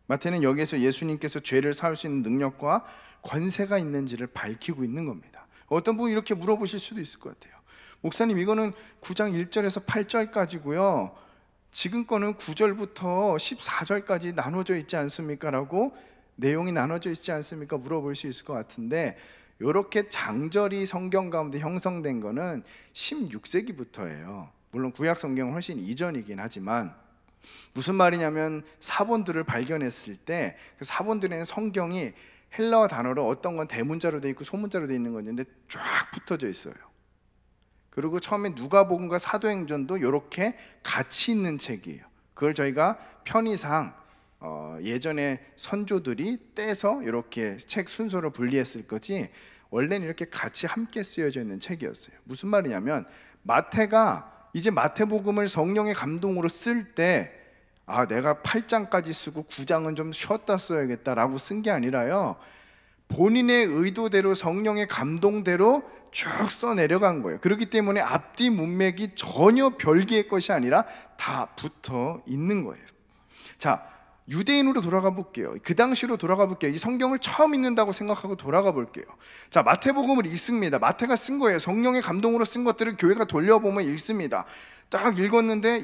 마태는 여기에서 예수님께서 죄를 사할 수 있는 능력과 권세가 있는지를 밝히고 있는 겁니다. 어떤 분이 이렇게 물어보실 수도 있을 것 같아요. 목사님, 이거는 9장 1절에서 8절까지고요. 지금 거는 9절부터 14절까지 나눠져 있지 않습니까? 라고 내용이 나눠져 있지 않습니까? 물어볼 수 있을 것 같은데, 이렇게 장절이 성경 가운데 형성된 거는 16세기부터예요. 물론 구약 성경은 훨씬 이전이긴 하지만, 무슨 말이냐면 사본들을 발견했을 때 그 사본들에는 성경이 헬라어 단어로 어떤 건 대문자로 돼 있고 소문자로 돼 있는 건 있는데 쫙 붙어져 있어요. 그리고 처음에 누가복음과 사도행전도 이렇게 같이 있는 책이에요. 그걸 저희가 편의상 예전에 선조들이 떼서 이렇게 책 순서로 분리했을 거지, 원래는 이렇게 같이 함께 쓰여져 있는 책이었어요. 무슨 말이냐면 마태가 이제 마태복음을 성령의 감동으로 쓸 때 내가 8장까지 쓰고 9장은 좀 쉬었다 써야겠다라고 쓴 게 아니라요, 본인의 의도대로 성령의 감동대로 쭉 써내려간 거예요. 그렇기 때문에 앞뒤 문맥이 전혀 별개의 것이 아니라 다 붙어 있는 거예요. 자, 유대인으로 돌아가 볼게요. 그 당시로 돌아가 볼게요. 이 성경을 처음 읽는다고 생각하고 돌아가 볼게요. 자, 마태복음을 읽습니다. 마태가 쓴 거예요. 성령의 감동으로 쓴 것들을 교회가 돌려보면 읽습니다. 딱 읽었는데,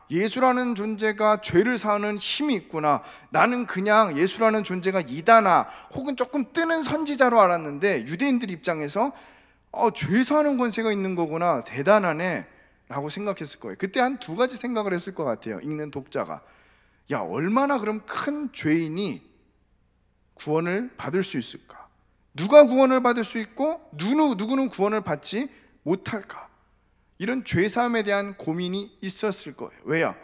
예수라는 존재가 죄를 사하는 힘이 있구나. 나는 그냥 예수라는 존재가 이다나 혹은 조금 뜨는 선지자로 알았는데, 유대인들 입장에서 죄 사하는 권세가 있는 거구나, 대단하네 라고 생각했을 거예요. 그때 한 두 가지 생각을 했을 것 같아요. 읽는 독자가, 얼마나 그럼 큰 죄인이 구원을 받을 수 있을까? 누가 구원을 받을 수 있고 누구는 구원을 받지 못할까? 이런 죄사함에 대한 고민이 있었을 거예요. 왜요?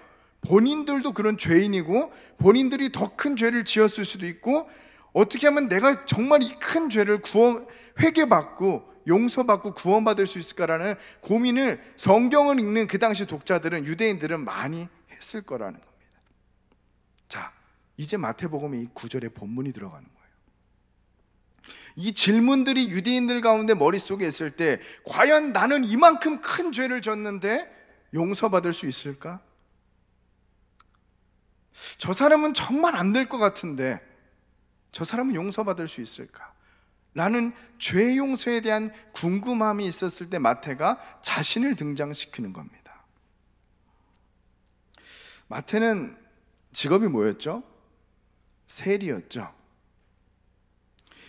본인들도 그런 죄인이고 본인들이 더 큰 죄를 지었을 수도 있고 어떻게 하면 내가 정말 이 큰 죄를 회개받고 용서받고 구원받을 수 있을까라는 고민을 성경을 읽는 그 당시 독자들은, 유대인들은 많이 했을 거라는 겁니다. 자, 이제 마태복음에 이 9절에 본문이 들어가는 거예요. 이 질문들이 유대인들 가운데 머릿속에 있을 때, 과연 나는 이만큼 큰 죄를 졌는데 용서받을 수 있을까? 저 사람은 정말 안 될 것 같은데 저 사람은 용서받을 수 있을까? 라는 죄 용서에 대한 궁금함이 있었을 때 마태가 자신을 등장시키는 겁니다. 마태는 직업이 뭐였죠? 세리였죠.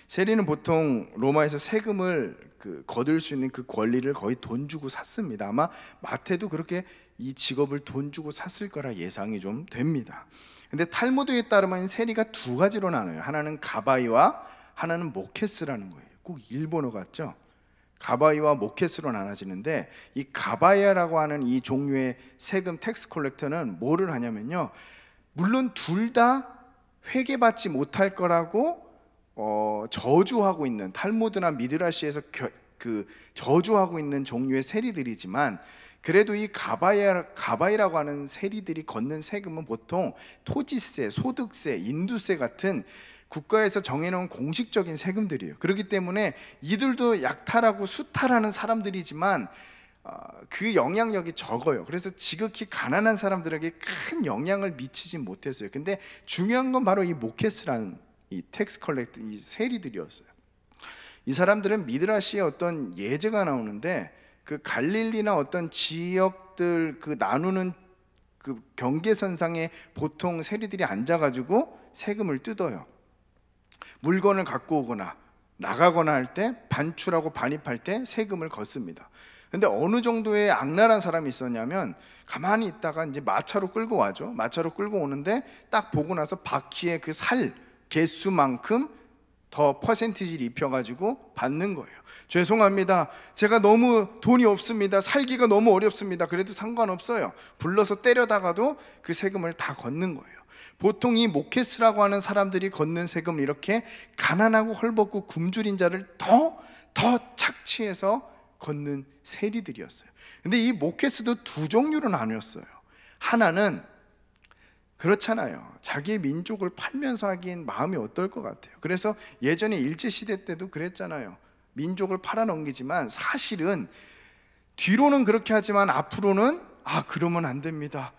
세리는 보통 로마에서 세금을 거둘 수 있는 그 권리를 거의 돈 주고 샀습니다. 아마 마태도 그렇게 이 직업을 돈 주고 샀을 거라 예상이 좀 됩니다. 근데 탈무드에 따르면 세리가 두 가지로 나눠요. 하나는 가바이와 하나는 모케스라는 거예요. 꼭 일본어 같죠? 가바이와 모케스로 나눠지는데, 이 가바이라고 하는 이 종류의 세금 텍스 컬렉터는 뭐를 하냐면요, 물론 둘 다 회개받지 못할 거라고 저주하고 있는, 탈무드나 미드라시에서 저주하고 있는 종류의 세리들이지만, 그래도 이 가바이라고 하는 세리들이 걷는 세금은 보통 토지세, 소득세, 인두세 같은 국가에서 정해놓은 공식적인 세금들이에요. 그렇기 때문에 이들도 약탈하고 수탈하는 사람들이지만 그 영향력이 적어요. 그래서 지극히 가난한 사람들에게 큰 영향을 미치지 못했어요. 근데 중요한 건 바로 이 모케스라는 이 텍스 컬렉터, 이 세리들이었어요. 이 사람들은 미드라시의 어떤 예제가 나오는데, 그 갈릴리나 어떤 지역들 나누는 그 경계선상에 보통 세리들이 앉아가지고 세금을 뜯어요. 물건을 갖고 오거나 나가거나 할 때, 반출하고 반입할 때 세금을 걷습니다. 근데 어느 정도의 악랄한 사람이 있었냐면, 가만히 있다가 이제 마차로 끌고 와죠. 마차로 끌고 오는데 딱 보고 나서 바퀴에 그 살 개수만큼 더 퍼센티지를 입혀가지고 받는 거예요. 죄송합니다, 제가 너무 돈이 없습니다, 살기가 너무 어렵습니다. 그래도 상관없어요. 불러서 때려다가도 그 세금을 다 걷는 거예요. 보통 이 모케스라고 하는 사람들이 걷는 세금을 이렇게 가난하고 헐벗고 굶주린 자를 더 착취해서 걷는 세리들이었어요. 근데 이 모케스도 두 종류로 나뉘었어요. 하나는 그렇잖아요, 자기의 민족을 팔면서 하기엔 마음이 어떨 것 같아요. 그래서 예전에 일제시대 때도 그랬잖아요. 민족을 팔아넘기지만 사실은 뒤로는 그렇게 하지만 앞으로는 그러면 안 됩니다,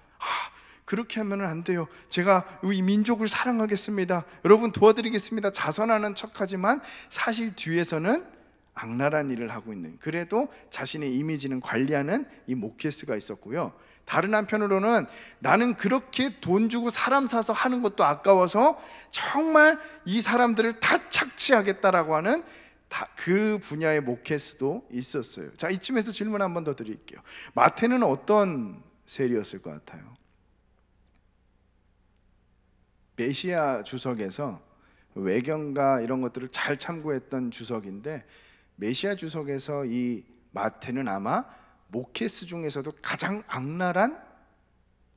그렇게 하면 안 돼요, 제가 이 민족을 사랑하겠습니다, 여러분 도와드리겠습니다, 자선하는 척하지만 사실 뒤에서는 악랄한 일을 하고 있는, 그래도 자신의 이미지는 관리하는 이 모케스가 있었고요. 다른 한편으로는 나는 그렇게 돈 주고 사람 사서 하는 것도 아까워서 정말 이 사람들을 다 착취하겠다라고 하는 그 분야의 모케스도 있었어요. 자, 이쯤에서 질문 한 번 더 드릴게요. 마태는 어떤 세리였을 것 같아요? 메시아 주석에서 외경과 이런 것들을 잘 참고했던 주석인데, 메시아 주석에서 이 마태는 아마 모케스 중에서도 가장 악랄한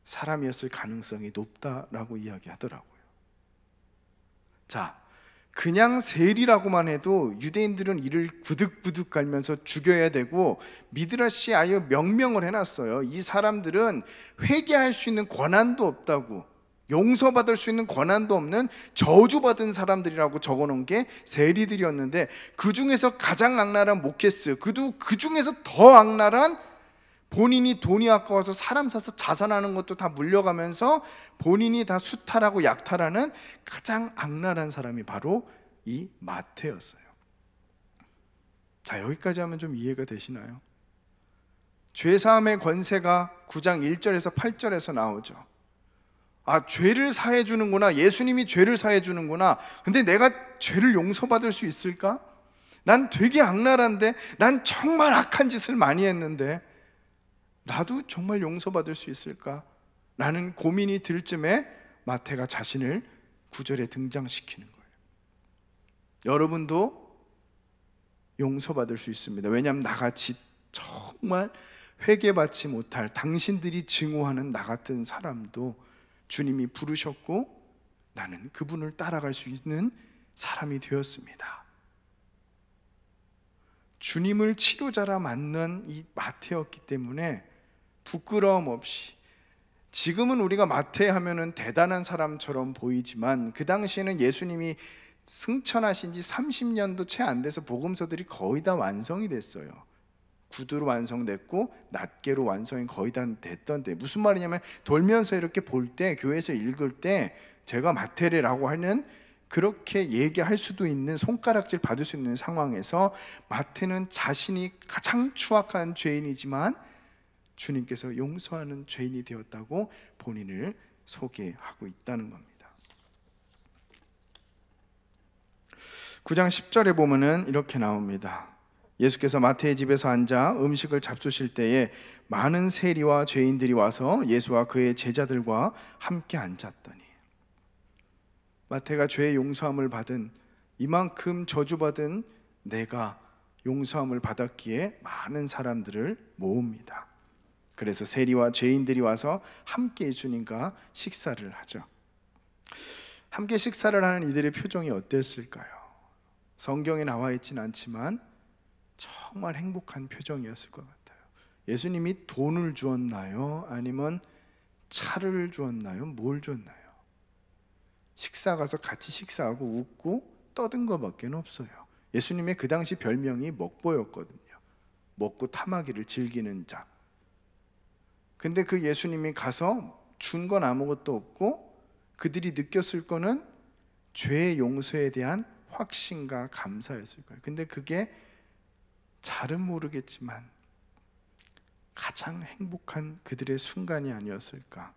사람이었을 가능성이 높다라고 이야기하더라고요. 자, 그냥 세리라고만 해도 유대인들은 이를 부득부득 갈면서 죽여야 되고, 미드라시에 아예 명명을 해놨어요. 이 사람들은 회개할 수 있는 권한도 없다고, 용서받을 수 있는 권한도 없는 저주받은 사람들이라고 적어놓은 게 세리들이었는데, 그 중에서 가장 악랄한 모케스, 그 중에서 더 악랄한, 본인이 돈이 아까워서 사람 사서 자산하는 것도 다 물려가면서 본인이 다 수탈하고 약탈하는 가장 악랄한 사람이 바로 이 마태였어요. 자, 여기까지 하면 좀 이해가 되시나요? 죄사함의 권세가 9장 1절에서 8절에서 나오죠. 죄를 사해 주는구나, 예수님이 죄를 사해 주는구나. 근데 내가 죄를 용서받을 수 있을까? 난 되게 악랄한데, 난 정말 악한 짓을 많이 했는데 나도 정말 용서받을 수 있을까? 라는 고민이 들 쯤에 마태가 자신을 9절에 등장시키는 거예요. 여러분도 용서받을 수 있습니다. 왜냐하면 나같이 정말 회개받지 못할, 당신들이 증오하는 나 같은 사람도 주님이 부르셨고, 나는 그분을 따라갈 수 있는 사람이 되었습니다. 주님을 치료자라 맞는 이 마태였기 때문에 부끄러움 없이, 지금은 우리가 마태 하면은 대단한 사람처럼 보이지만 그 당시에는 예수님이 승천하신 지 30년도 채 안 돼서 복음서들이 거의 다 완성이 됐어요. 구두로 완성됐고 낱개로 완성이 거의 다 됐던 때, 무슨 말이냐면 돌면서 이렇게 볼 때, 교회에서 읽을 때 제가 마태래라고 하는, 그렇게 얘기할 수도 있는, 손가락질 받을 수 있는 상황에서 마태는 자신이 가장 추악한 죄인이지만 주님께서 용서하는 죄인이 되었다고 본인을 소개하고 있다는 겁니다. 9장 10절에 보면은 이렇게 나옵니다. 예수께서 마태의 집에서 앉아 음식을 잡수실 때에 많은 세리와 죄인들이 와서 예수와 그의 제자들과 함께 앉았더니, 마태가 죄의 용서함을 받은, 이만큼 저주받은 내가 용서함을 받았기에 많은 사람들을 모읍니다. 그래서 세리와 죄인들이 와서 함께 예수님과 식사를 하죠. 함께 식사를 하는 이들의 표정이 어땠을까요? 성경에 나와 있진 않지만 정말 행복한 표정이었을 것 같아요. 예수님이 돈을 주었나요? 아니면 차를 주었나요? 뭘 줬나요? 식사 가서 같이 식사하고 웃고 떠든 것밖에 없어요. 예수님의 그 당시 별명이 먹보였거든요. 먹고 탐하기를 즐기는 자. 근데 그 예수님이 가서 준 건 아무것도 없고 그들이 느꼈을 거는 죄의 용서에 대한 확신과 감사였을 거예요. 근데 그게 잘은 모르겠지만 가장 행복한 그들의 순간이 아니었을까.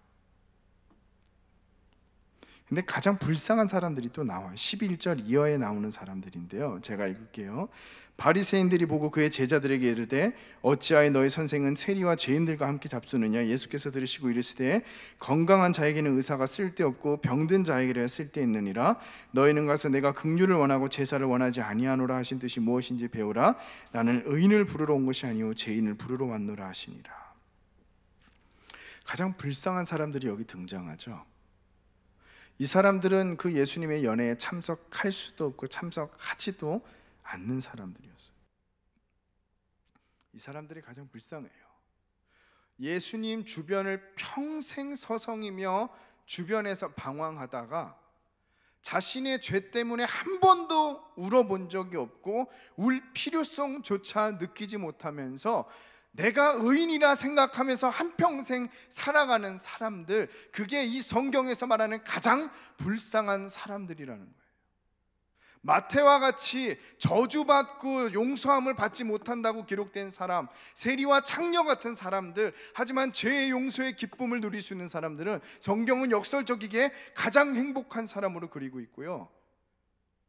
근데 가장 불쌍한 사람들이 또 나와요. 11절 이하에 나오는 사람들인데요, 제가 읽을게요. 바리새인들이 보고 그의 제자들에게 이르되 어찌하여 너희 선생은 세리와 죄인들과 함께 잡수느냐. 예수께서 들으시고 이르시되 건강한 자에게는 의사가 쓸데없고 병든 자에게는 쓸데있느니라. 너희는 가서 내가 긍휼을 원하고 제사를 원하지 아니하노라 하신 뜻이 무엇인지 배우라. 나는 의인을 부르러 온 것이 아니오 죄인을 부르러 왔노라 하시니라. 가장 불쌍한 사람들이 여기 등장하죠. 이 사람들은 그 예수님의 연회에 참석할 수도 없고 참석하지도 않는 사람들이었어요. 이 사람들이 가장 불쌍해요. 예수님 주변을 평생 서성이며 주변에서 방황하다가 자신의 죄 때문에 한 번도 울어본 적이 없고 울 필요성조차 느끼지 못하면서 내가 의인이라 생각하면서 한평생 살아가는 사람들, 그게 이 성경에서 말하는 가장 불쌍한 사람들이라는 거예요. 마태와 같이 저주받고 용서함을 받지 못한다고 기록된 사람, 세리와 창녀 같은 사람들, 하지만 죄의 용서의 기쁨을 누릴 수 있는 사람들은 성경은 역설적이게 가장 행복한 사람으로 그리고 있고요,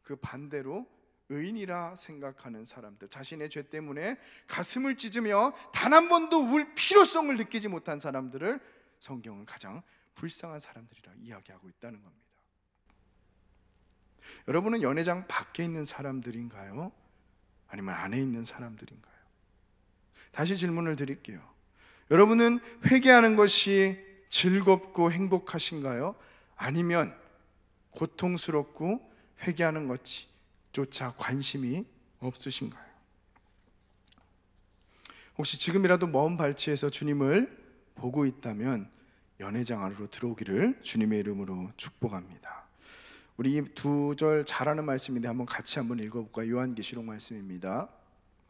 그 반대로 의인이라 생각하는 사람들, 자신의 죄 때문에 가슴을 찢으며 단 한 번도 울 필요성을 느끼지 못한 사람들을 성경은 가장 불쌍한 사람들이라 이야기하고 있다는 겁니다. 여러분은 연회장 밖에 있는 사람들인가요? 아니면 안에 있는 사람들인가요? 다시 질문을 드릴게요. 여러분은 회개하는 것이 즐겁고 행복하신가요? 아니면 고통스럽고 회개하는 것조차 관심이 없으신가요? 혹시 지금이라도 먼 발치에서 주님을 보고 있다면 연회장 안으로 들어오기를 주님의 이름으로 축복합니다. 우리 이 두 절 잘하는 말씀인데 한번 같이 한번 읽어볼까요? 요한계시록 말씀입니다.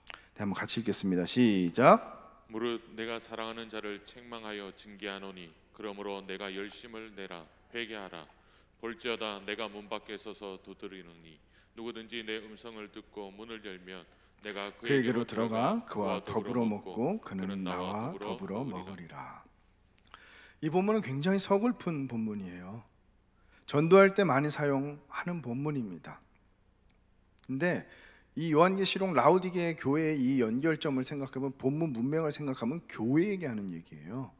네, 한번 같이 읽겠습니다. 시작. 무릇 내가 사랑하는 자를 책망하여 징계하노니 그러므로 내가 열심을 내라. 회개하라. 볼지어다 내가 문 밖에 서서 두드리노니 누구든지 내 음성을 듣고 문을 열면 내가 그에게로 들어가 그와 더불어 먹고 그는 나와 더불어 먹으리라. 이 본문은 굉장히 서글픈 본문이에요. 전도할 때 많이 사용하는 본문입니다. 근데 이 요한계시록 라우디게 교회의 이 연결점을 생각하면, 본문 문맥을 생각하면 교회에게 하는 얘기예요.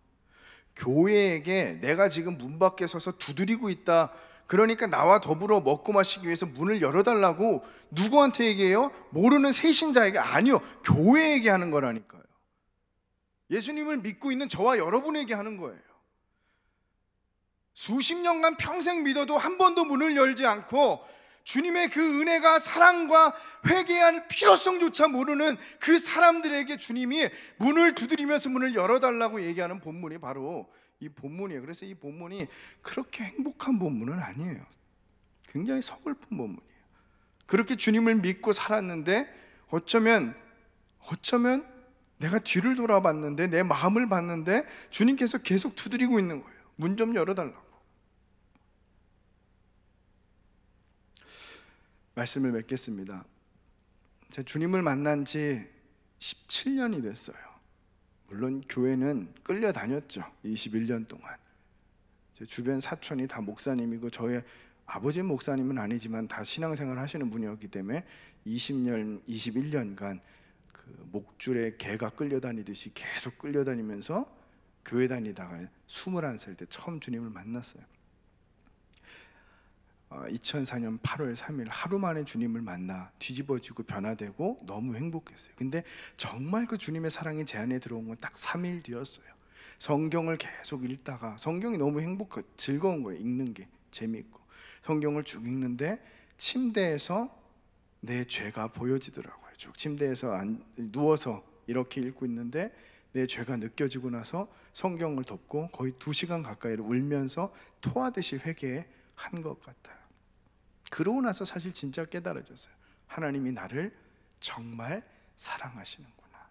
교회에게 내가 지금 문 밖에 서서 두드리고 있다, 그러니까 나와 더불어 먹고 마시기 위해서 문을 열어달라고 누구한테 얘기해요? 모르는 새신자에게? 아니요, 교회에게 하는 거라니까요. 예수님을 믿고 있는 저와 여러분에게 하는 거예요. 수십 년간 평생 믿어도 한 번도 문을 열지 않고 주님의 그 은혜가 사랑과 회개할 필요성조차 모르는 그 사람들에게 주님이 문을 두드리면서 문을 열어달라고 얘기하는 본문이 바로 이 본문이에요. 그래서 이 본문이 그렇게 행복한 본문은 아니에요. 굉장히 서글픈 본문이에요. 그렇게 주님을 믿고 살았는데 어쩌면 내가 뒤를 돌아봤는데, 내 마음을 봤는데 주님께서 계속 두드리고 있는 거예요. 문 좀 열어달라고. 말씀을 맺겠습니다. 제가 주님을 만난 지 17년이 됐어요. 물론 교회는 끌려다녔죠. 21년 동안. 제 주변 사촌이 다 목사님이고 저의 아버지 목사님은 아니지만 다 신앙생활 하시는 분이었기 때문에 21년간 그 목줄에 개가 끌려다니듯이 계속 끌려다니면서 교회 다니다가 21살 때 처음 주님을 만났어요. 2004년 8월 3일 하루 만에 주님을 만나 뒤집어지고 변화되고 너무 행복했어요. 근데 정말 그 주님의 사랑이 제 안에 들어온 건 딱 3일 뒤였어요. 성경을 계속 읽다가, 성경이 너무 행복하고 즐거운 거예요. 읽는 게 재미있고. 성경을 쭉 읽는데 침대에서 내 죄가 보여지더라고요. 쭉 침대에서 누워서 이렇게 읽고 있는데 내 죄가 느껴지고 나서 성경을 덮고 거의 2시간 가까이를 울면서 토하듯이 회개한 것 같아요. 그러고 나서 사실 진짜 깨달아졌어요. 하나님이 나를 정말 사랑하시는구나.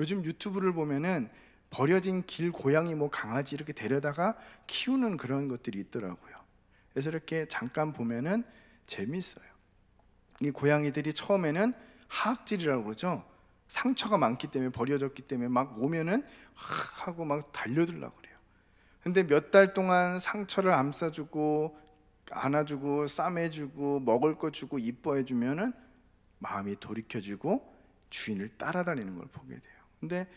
요즘 유튜브를 보면은 버려진 길 고양이 뭐 강아지 이렇게 데려다가 키우는 그런 것들이 있더라고요. 그래서 이렇게 잠깐 보면은 재밌어요. 이 고양이들이 처음에는 하악질이라고 그러죠. 상처가 많기 때문에, 버려졌기 때문에 막 오면은 하고 막 달려들려고 그래요. 근데 몇 달 동안 상처를 감싸주고 안아주고 싸매주고 먹을 거 주고 이뻐해주면은 마음이 돌이켜지고 주인을 따라다니는 걸 보게 돼요. 근데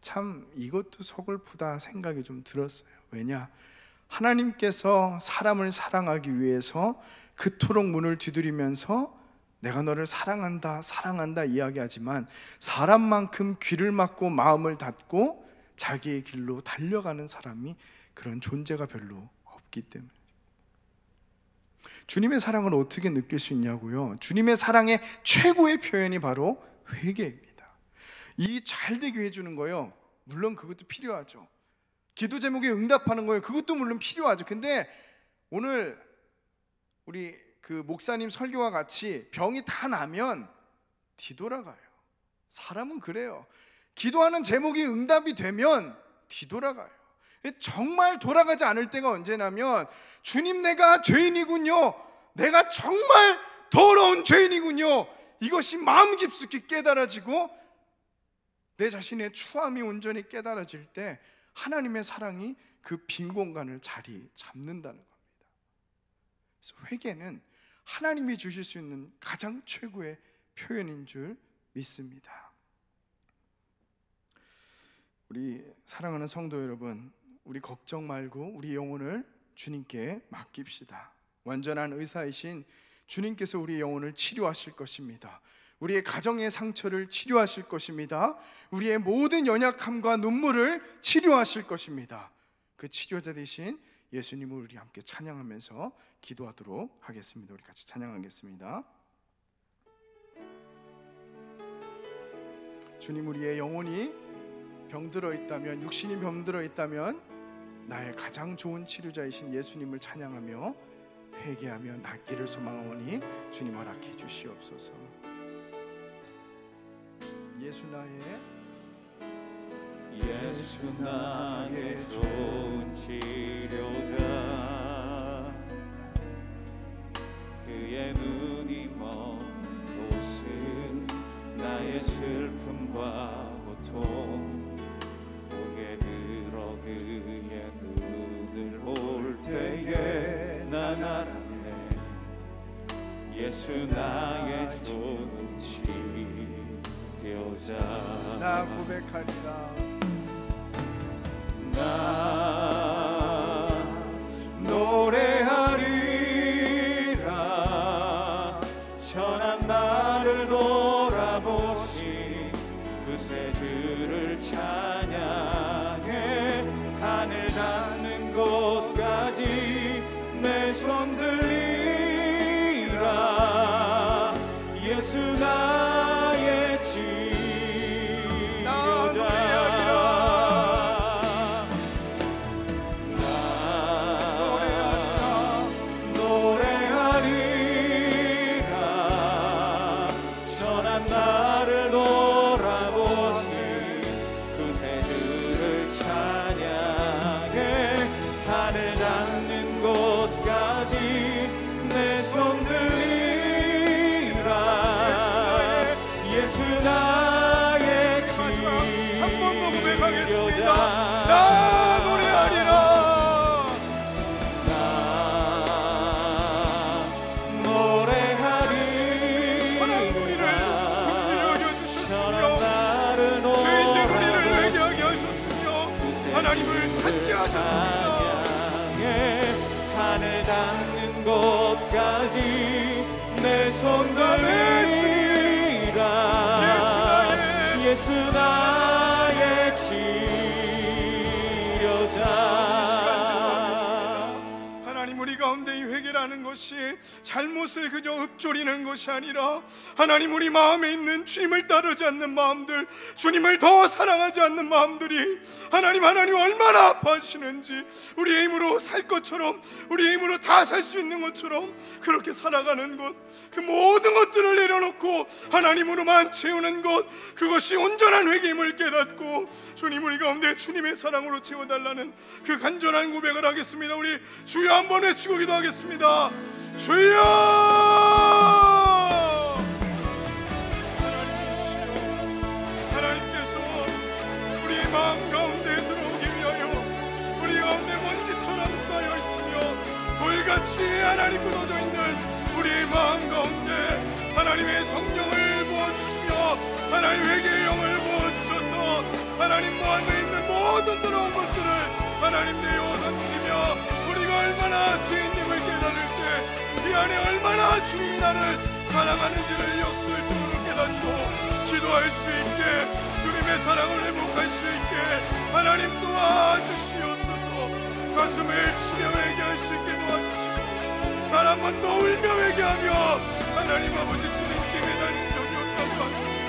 참 이것도 서글프다 생각이 좀 들었어요. 왜냐? 하나님께서 사람을 사랑하기 위해서 그토록 문을 두드리면서 내가 너를 사랑한다 사랑한다 이야기하지만 사람만큼 귀를 막고 마음을 닫고 자기의 길로 달려가는 사람이 그런 존재가 별로 없기 때문에. 주님의 사랑을 어떻게 느낄 수 있냐고요? 주님의 사랑의 최고의 표현이 바로 회개입니다. 이 잘되게 해주는 거예요. 물론 그것도 필요하죠. 기도 제목에 응답하는 거예요. 그것도 물론 필요하죠. 근데 오늘 우리 그 목사님 설교와 같이 병이 다 나면 뒤돌아가요. 사람은 그래요. 기도하는 제목이 응답이 되면 뒤돌아가요. 정말 돌아가지 않을 때가 언제냐면, 주님 내가 죄인이군요, 내가 정말 더러운 죄인이군요, 이것이 마음 깊숙이 깨달아지고 내 자신의 추함이 온전히 깨달아질 때 하나님의 사랑이 그 빈 공간을 자리 잡는다는 겁니다. 그래서 회개는 하나님이 주실 수 있는 가장 최고의 표현인 줄 믿습니다. 우리 사랑하는 성도 여러분, 우리 걱정 말고 우리 영혼을 주님께 맡깁시다. 완전한 의사이신 주님께서 우리의 영혼을 치료하실 것입니다. 우리의 가정의 상처를 치료하실 것입니다. 우리의 모든 연약함과 눈물을 치료하실 것입니다. 그 치료자 되신 예수님을 우리 함께 찬양하면서 기도하도록 하겠습니다. 우리 같이 찬양하겠습니다. 주님, 우리의 영혼이 병들어 있다면, 육신이 병들어 있다면 나의 가장 좋은 치료자이신 예수님을 찬양하며 회개하며 낫기를 소망하오니 주님 허락해 주시옵소서. 예수 나의 좋은 치료자, 그의 눈이 먼 곳은 나의 슬픔과 고통, 고개 들어 그의 눈을 볼 때에 난 알았네. 예수 나의 좋은 치료자. 나 고백하리라. 나 노래하리라. 천한 나를 돌아보신 그새 주를 찬양해. 하늘 닿는 곳까지 내 손 들리네. 하나님을 찾게 하셨습니다. 찬양해 하늘 닿는 곳까지 내 손 들리라. 예수 나의 치료자. 하나님, 우리 가운데 이 회개라는 것이 잘못을 그저 읊조리는 것이 아니라 하나님, 우리 마음에 있는 주님을 따르지 않는 마음들, 주님을 더 사랑하지 않는 마음들이 하나님 얼마나 아파하시는지, 우리의 힘으로 살 것처럼, 우리의 힘으로 다 살 수 있는 것처럼 그렇게 살아가는 것, 그 모든 것들을 내려놓고 하나님으로만 채우는 것, 그것이 온전한 회개임을 깨닫고 주님, 우리 가운데 주님의 사랑으로 채워달라는 그 간절한 고백을 하겠습니다. 우리 주여 한번 외치고 기도하겠습니다. 주여! 하나님께서 우리의 마음 가운데 들어오기 위하여 우리 가운데 먼지처럼 쌓여 있으며 돌같이 하나님 굳어져 있는 우리의 마음 가운데 하나님의 성령을 부어주시며 하나님 회개의 영을 부어주셔서 하나님 안에 있는 모든 더러운 것들을 하나님 내어 던지며 우리가 얼마나 주인님을 깨달을 때 이 안에 얼마나 주님이 나를 사랑하는지를 역설적으로 깨닫고 기도할 수 있게, 주님의 사랑을 회복할 수 있게 하나님 도와주시옵소서. 가슴을 치며 회개할 수 있게 도와주시고 단 한 번 더 울며 회개하며 하나님 아버지 주님께 매달린 적이 없다면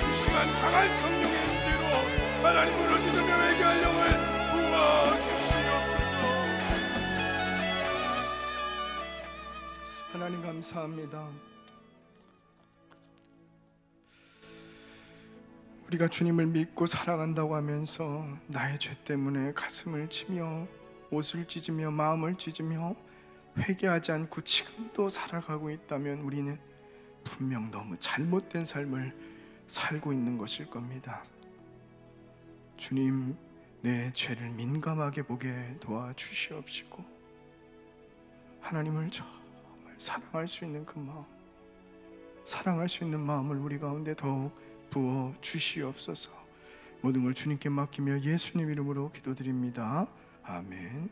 이 시간 강한 성령의 임재로 하나님 부르짖으며 회개할 영을 부어주시옵소서. 하나님 감사합니다. 우리가 주님을 믿고 사랑한다고 하면서 나의 죄 때문에 가슴을 치며 옷을 찢으며 마음을 찢으며 회개하지 않고 지금도 살아가고 있다면 우리는 분명 너무 잘못된 삶을 살고 있는 것일 겁니다. 주님, 내 죄를 민감하게 보게 도와주시옵시고 하나님을 정말 사랑할 수 있는 그 마음, 사랑할 수 있는 마음을 우리 가운데 더욱 부어 주시옵소서. 모든 걸 주님께 맡기며 예수님 이름으로 기도드립니다. 아멘.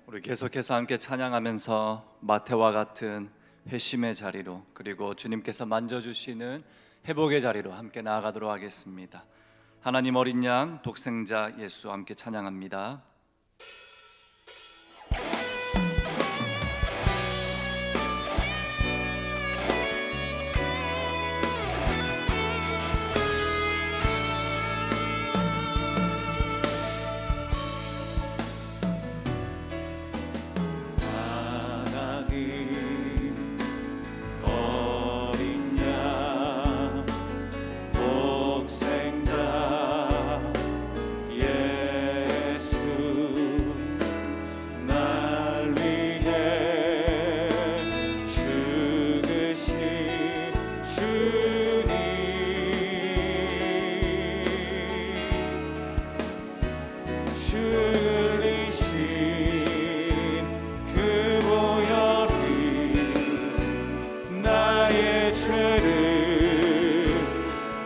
우리 계속해서 함께 찬양하면서 마태와 같은 회심의 자리로, 그리고 주님께서 만져주시는 회복의 자리로 함께 나아가도록 하겠습니다. 하나님 어린 양 독생자 예수 함께 찬양합니다.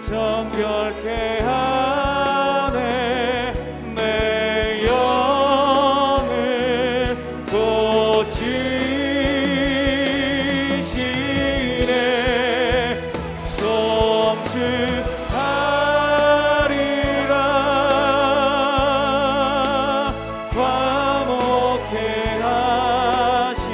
정결케 하네 내 영을 고치시네 송축하리라 화목해 하신즉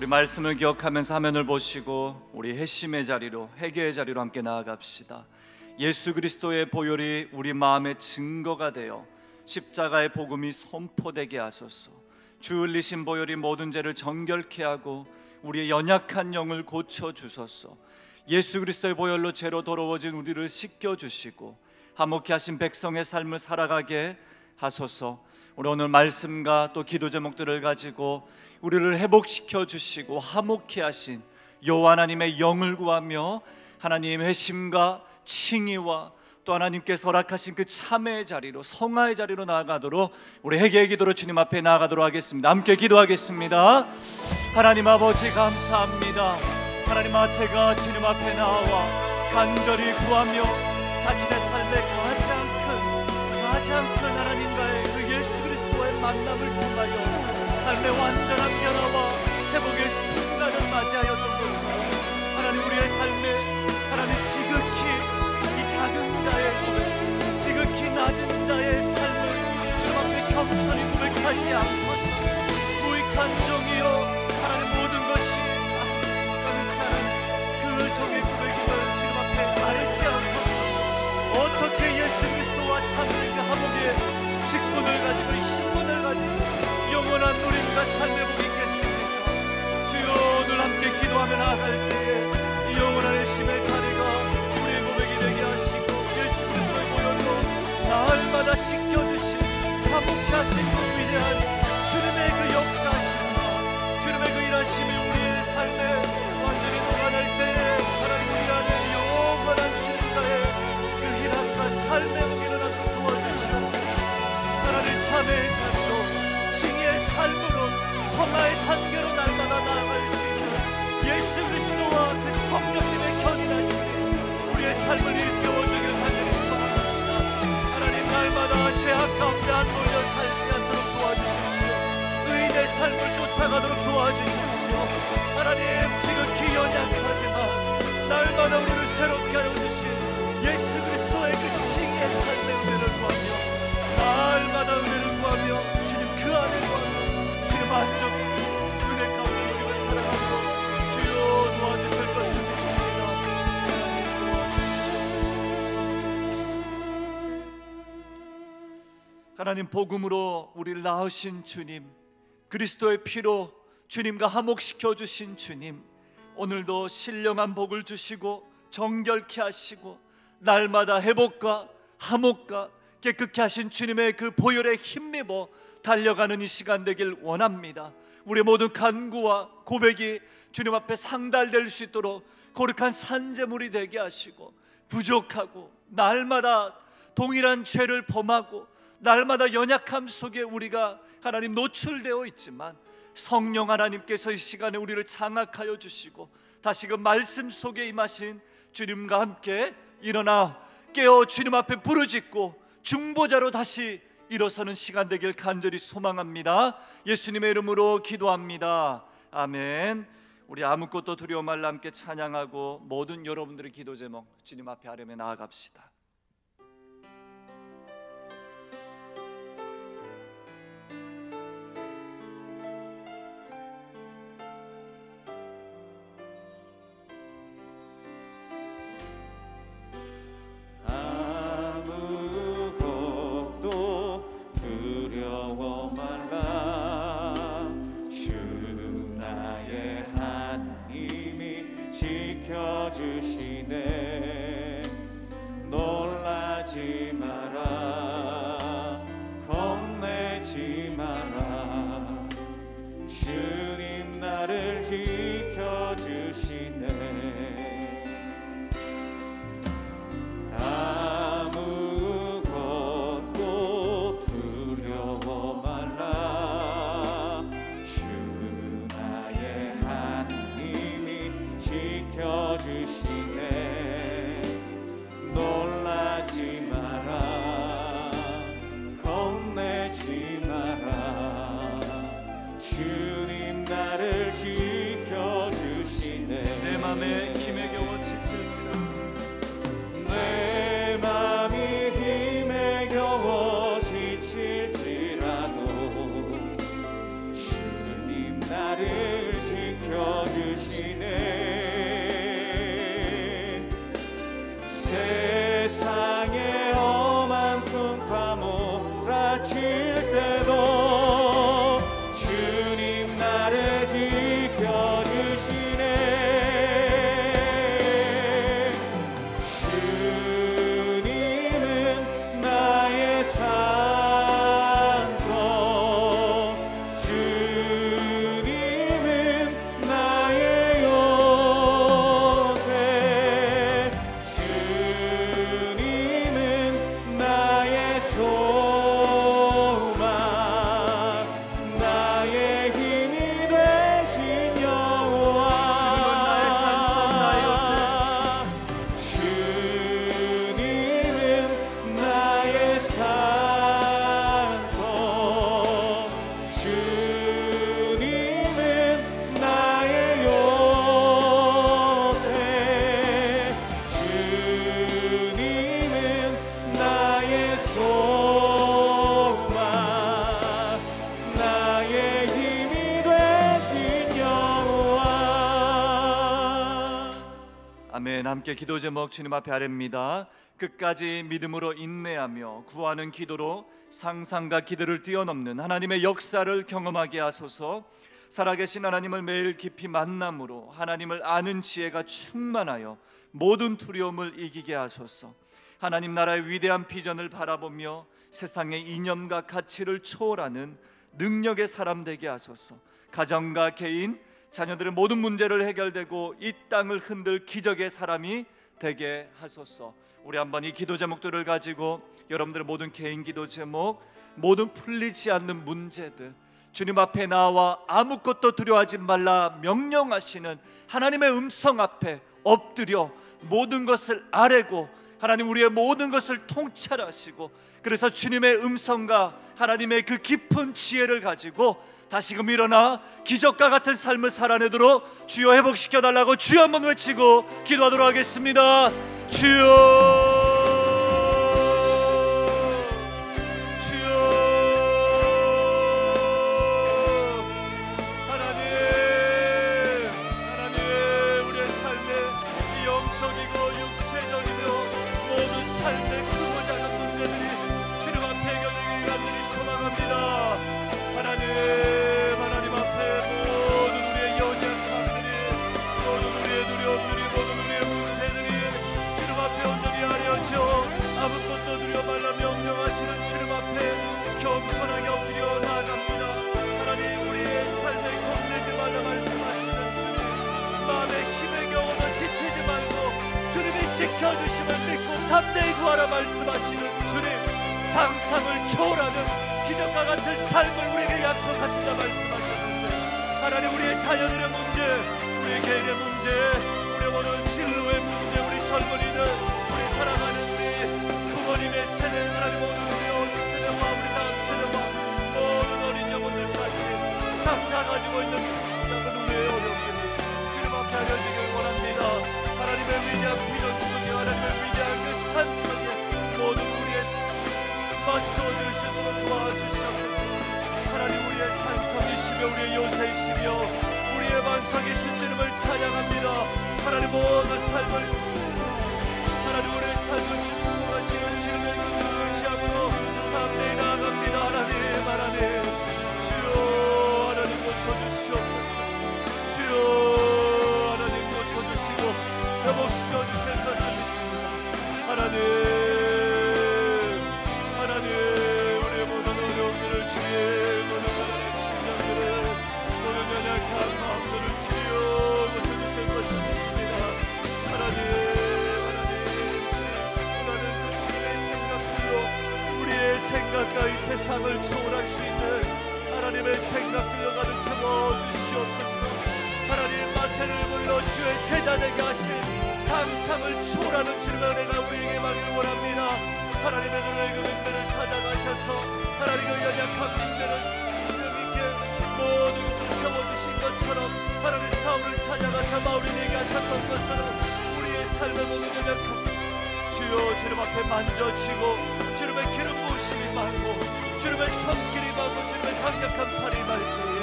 말씀을 기억하면서 화면을 보시고 우리 회심의 자리로, 회개의 자리로 함께 나아갑시다. 예수 그리스도의 보혈이 우리 마음의 증거가 되어 십자가의 복음이 선포되게 하소서. 주 흘리신 보혈이 모든 죄를 정결케 하고 우리의 연약한 영을 고쳐 주소서. 예수 그리스도의 보혈로 죄로 더러워진 우리를 씻겨 주시고 화목케 하신 백성의 삶을 살아가게 하소서. 우리 오늘 말씀과 또 기도 제목들을 가지고 우리를 회복시켜 주시고 화목케 하신 여호와 하나님의 영을 구하며 하나님 회심과 칭의와 또 하나님께서 허락하신 그 참회의 자리로, 성화의 자리로 나아가도록 우리 회개의 기도로 주님 앞에 나아가도록 하겠습니다. 함께 기도하겠습니다. 하나님 아버지 감사합니다. 하나님 아태가 주님 앞에 나와 간절히 구하며 자신의 삶의 가장 큰 하나님과의 그 예수 그리스도의 만남을 통하여 삶의 완전한 변화와 회복의 순간을 맞이하였던 것처럼 하나님 우리의 삶에 하나님 지극히 이 작은 자의 고백, 지극히 낮은 자의 삶을 주님 앞에 겸손히 고백하지 않고서 무익한 종이요 하나님 모든 것이 괜찮은 그 종의 고백임을 주님 앞에 알지 않고서 어떻게 예수 그리스도와 참된 그 화목의 직분을 가지고 이 신분을 가지고 영원한 누림과 삶의 복이 있겠습니까? 주여 오늘 함께 기도하며 나아갈 때에 이 영원한 심의 자리가 우리의 고백이 되게 하시고 예수 그리스도의 보혈로 날마다 씻겨주신 화목케 하신 그 위대한 주님의 그 역사하심과 주님의 그 일하심이 우리의 삶에 완전히 녹아낼 때에 하나님 우리 안에 영원한 주님과의 그 희락과 삶의 복이 일어나도록 도와주시옵소서. 하나님 참회의 자리로 칭의의 삶으로 성화의 단계로 날마다 나아갈 수 있는 예수 그리스도와 그 성령님의 견인하심이 우리의 삶을 일깨워주기를 간절히 소원합니다. 하나님 날마다 죄악 가운데 안 몰려 살지 않도록 도와주십시오. 의인의 삶을 쫓아가도록 도와주십시오. 하나님 지극히 연약하지만 날마다 우리를 새롭게 하여 주신 예수 그리스도의 그 칭의의 삶의 은혜를 구하며 날마다 은혜를 구하며 주님 그 안을 구하며 주님 만족 은혜 가운데 우리가 살아가고 주여 도와주실 것을 믿습니다. 하나님 복음으로 우리를 낳으신 주님, 그리스도의 피로 주님과 화목시켜 주신 주님, 오늘도 신령한 복을 주시고 정결케 하시고 날마다 회복과 화목과 깨끗게 하신 주님의 그 보혈에 힘입어 달려가는 이 시간 되길 원합니다. 우리의 모든 간구와 고백이 주님 앞에 상달될 수 있도록 거룩한 산제물이 되게 하시고 부족하고 날마다 동일한 죄를 범하고 날마다 연약함 속에 우리가 하나님 노출되어 있지만 성령 하나님께서 이 시간에 우리를 장악하여 주시고 다시금 말씀 속에 임하신 주님과 함께 일어나 깨어 주님 앞에 부르짖고 중보자로 다시 일어서는 시간 되길 간절히 소망합니다. 예수님의 이름으로 기도합니다. 아멘. 우리 아무것도 두려워 말라 함께 찬양하고 모든 여러분들의 기도 제목 주님 앞에 아뢰며 나아갑시다. 지켜주시네. 놀라지 마라, 겁내지 마라. 주님 나를 지켜주시네. 아무것도 두려워 말라. 주 나의 하나님이 지켜주시네. 놀라지 마라. 아멘. 함께 기도 제목 주님 앞에 아뢰입니다. 끝까지 믿음으로 인내하며 구하는 기도로 상상과 기대를 뛰어넘는 하나님의 역사를 경험하게 하소서. 살아계신 하나님을 매일 깊이 만남으로 하나님을 아는 지혜가 충만하여 모든 두려움을 이기게 하소서. 하나님 나라의 위대한 비전을 바라보며 세상의 이념과 가치를 초월하는 능력의 사람 되게 하소서. 가정과 개인, 자녀들의 모든 문제를 해결되고 이 땅을 흔들 기적의 사람이 되게 하소서. 우리 한번 이 기도 제목들을 가지고 여러분들의 모든 개인 기도 제목, 모든 풀리지 않는 문제들 주님 앞에 나와 아무것도 두려워하지 말라 명령하시는 하나님의 음성 앞에 엎드려 모든 것을 아뢰고 하나님 우리의 모든 것을 통찰하시고 그래서 주님의 음성과 하나님의 그 깊은 지혜를 가지고 다시금 일어나 기적과 같은 삶을 살아내도록 주여 회복시켜 달라고 주여 한번 외치고 기도하도록 하겠습니다. 주여 아무것도 두려워 말라 명령하시는 주님 앞에 겸손하게 엎드려 나아갑니다. 하나님 우리의 삶에 겁내지 말라 말씀하시는 주님, 마음의 힘에 겨워도 지치지 말고 주님이 지켜주심을 믿고 담대히 구하라 말씀하시는 주님, 상상을 초월하는 기적과 같은 삶을 우리에게 약속하신다 말씀하셨는데 하나님 우리의 자녀들의 문제, 우리의 개인의 문제, 우리의 모든 진로의 문제, 우리 젊은이들, 우리 사랑하는 부모님의 세대, 하나님 모든 우리 어린 세대와 우리 다음 세대와 모든 어린 영혼들까지 각자 가지고 있는 작은 우리의 어려움들이 주님 앞에 알려지길 원합니다. 하나님의 위대한 비전 속에, 하나님의 위대한 그 산 속에 모든 우리의 맞추어질 수 있도록 도와주시옵소서. 하나님 우리의 산성이시며 우리의 요새이시며 우리의 반석이신 주님을 찬양합니다. 하나님 모든 삶을, 하나님 우리의 삶을 하시는 주님의 그 의지함으로 담대히 나아갑니다. 하나님 주여 하나님 고쳐주시옵소서. 주여 하나님 고쳐주시고 회복시켜 주실 것을 믿습니다. 하나님 우리의 모든 어려움들을 주의 모든 심령들을 모든 연약한 마음들을 주여 고쳐주실 것을 믿습니다. 하나님 생각과 이 세상을 초월할 수 있는 하나님의 생각들로 가득 채워 주시옵소서. 하나님 마태를 불러 주의 제자 되게 하신 상상을 초월하는 주님의 은혜가 우리에게 임하기를 원합니다. 하나님의 눈의 그 민들을 찾아가셔서 하나님의 연약한 민들을 생명있게 모든 것을 채워주신 것처럼 하나님 사울을 찾아가서 바울에게 하셨던 것처럼 우리의 삶의 모든 연약한 주여 주님 앞에 만져지고 주님의 기름 부으심이 많고 주님의 손길이 많고 주님의 강력한 팔이 날 때에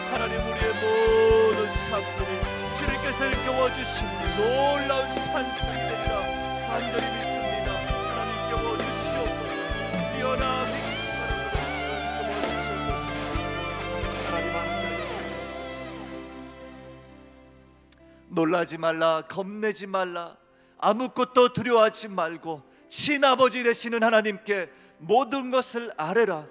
하나님 우리의 모든 삶들이 주님께서 일깨워주신 놀라운 산성이 되리라 간절히 믿습니다. 하나님 깨워주시옵소서. 뛰어나 빙신하는 것을 깨워주실 것을 믿습니다. 하나님 함께 깨워주시옵소서. 놀라지 말라, 겁내지 말라, 아무것도 두려워하지 말고 친아버지 되시는 하나님께 모든 것을 아뢰라.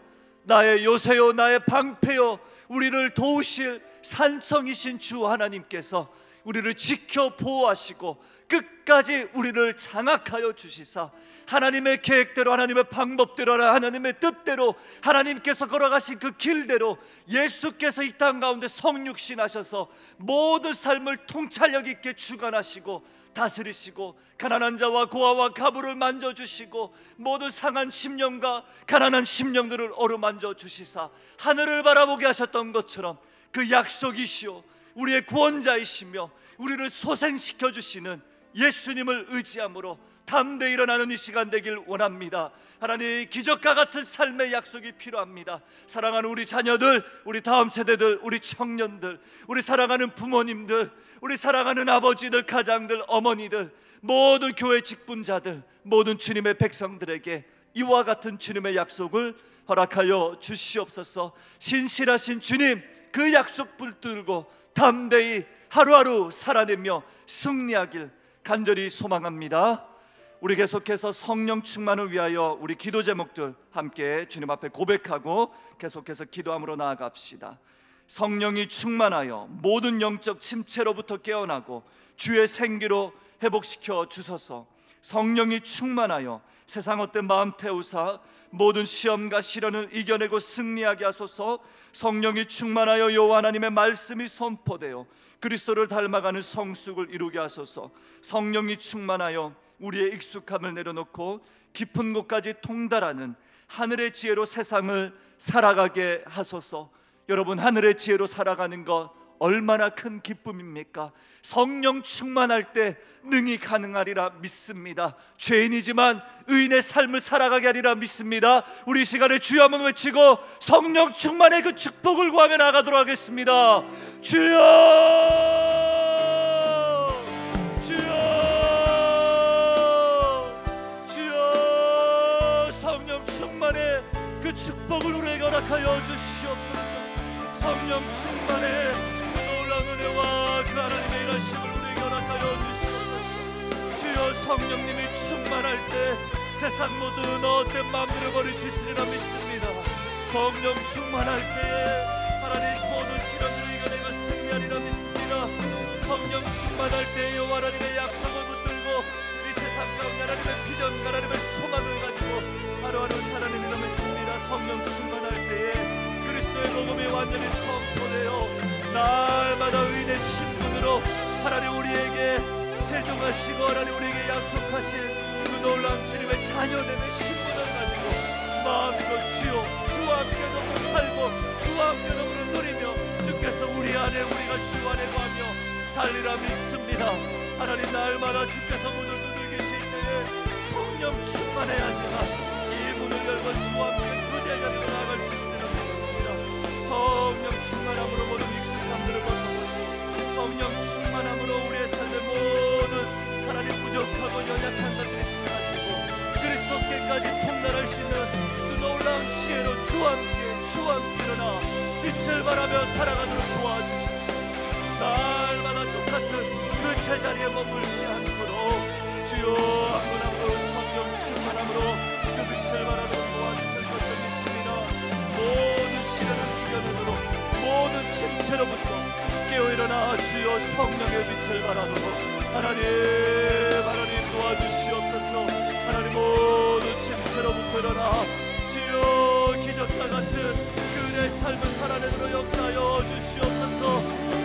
나의 요새요 나의 방패요 우리를 도우실 산성이신 주 하나님께서 우리를 지켜 보호하시고 끝까지 우리를 장악하여 주시사 하나님의 계획대로 하나님의 방법대로 하나님의 뜻대로 하나님께서 걸어가신 그 길대로 예수께서 이 땅 가운데 성육신하셔서 모든 삶을 통찰력 있게 주관하시고 다스리시고 가난한 자와 고아와 가부를 만져주시고 모든 상한 심령과 가난한 심령들을 어루만져 주시사 하늘을 바라보게 하셨던 것처럼 그 약속이시오 우리의 구원자이시며 우리를 소생시켜 주시는 예수님을 의지함으로 담대히 일어나는 이 시간 되길 원합니다. 하나님, 기적과 같은 삶의 약속이 필요합니다. 사랑하는 우리 자녀들, 우리 다음 세대들, 우리 청년들, 우리 사랑하는 부모님들, 우리 사랑하는 아버지들, 가장들, 어머니들, 모든 교회 직분자들, 모든 주님의 백성들에게 이와 같은 주님의 약속을 허락하여 주시옵소서. 신실하신 주님, 그 약속 붙들고 담대히 하루하루 살아내며 승리하길 간절히 소망합니다. 우리 계속해서 성령 충만을 위하여 우리 기도 제목들 함께 주님 앞에 고백하고 계속해서 기도함으로 나아갑시다. 성령이 충만하여 모든 영적 침체로부터 깨어나고 주의 생기로 회복시켜 주소서. 성령이 충만하여 세상 헛된 마음 태우사 모든 시험과 시련을 이겨내고 승리하게 하소서. 성령이 충만하여 여호와 하나님의 말씀이 선포되어 그리스도를 닮아가는 성숙을 이루게 하소서. 성령이 충만하여 우리의 익숙함을 내려놓고 깊은 곳까지 통달하는 하늘의 지혜로 세상을 살아가게 하소서. 여러분, 하늘의 지혜로 살아가는 것 얼마나 큰 기쁨입니까? 성령 충만할 때 능히 가능하리라 믿습니다. 죄인이지만 의인의 삶을 살아가게 하리라 믿습니다. 우리 이 시간에 주여 한번 외치고 성령 충만의 그 축복을 구하며 나가도록 하겠습니다. 주여, 주여, 주여, 성령 충만의 그 축복을 우리에게 허락하여 주시옵소서. 성령 충만의 은혜와 그 하나님의 일하심을 우리에게 허락하여 주시옵소서. 주여, 성령님이 충만할 때 세상 모든 헛된 마음들을 버릴 수 있으리라 믿습니다. 성령 충만할 때에 하나님 모든 시련들을 이겨내고 승리하리라 믿습니다. 성령 충만할 때에 여호와 하나님의 약속을 붙들고 이 세상 가운데 하나님의 비전과 하나님의 소망을 가지고 하루하루 살아내리라 믿습니다. 성령 충만할 때에 그리스도의 복음이 완전히 선포되어 날마다 의인의 신분으로 하나님 우리에게 제정하시고 하나님 우리에게 약속하신 그 놀라운 주님의 자녀됨의 신분을 가지고 마음으로 주여 주와 함께 더불어 살고 주와 함께 더불어 누리며 주께서 우리 안에 우리가 주 안에 거하며 살리라 믿습니다. 하나님, 날마다 주께서 문을 두들기실 때에 성령 충만해야지만 이 문을 열고 주와 함께 그 제자리로 나아갈 수 있으리라 믿습니다. 성령 충만함으로 모든 익숙함들을 벗어버리고 성령 충만함으로 우리의 삶의 모든 하나님 부족하고 연약한 것들이 사라지고 그리스도께까지 통달할 수 있는 그 놀라운 지혜로 주와 함께 일어나 빛을 발하며 살아가도록 도와주십시오. 날마다 똑같은 그 제자리에 머물지 않도록 주여 한번한번 성령 충만함으로 그 빛을 발하도록 도와주실 것을 믿습니다. 모든 시련을 이겨내도록 모든 침체로부터 깨어일어나 주여 성령의 빛을 발하도록 하나님 도와주시옵소서. 하나님, 모든 침체로부터 일어나 주여 기적과 같은 그의 삶을 살아내도록 역사하여 주시옵소서.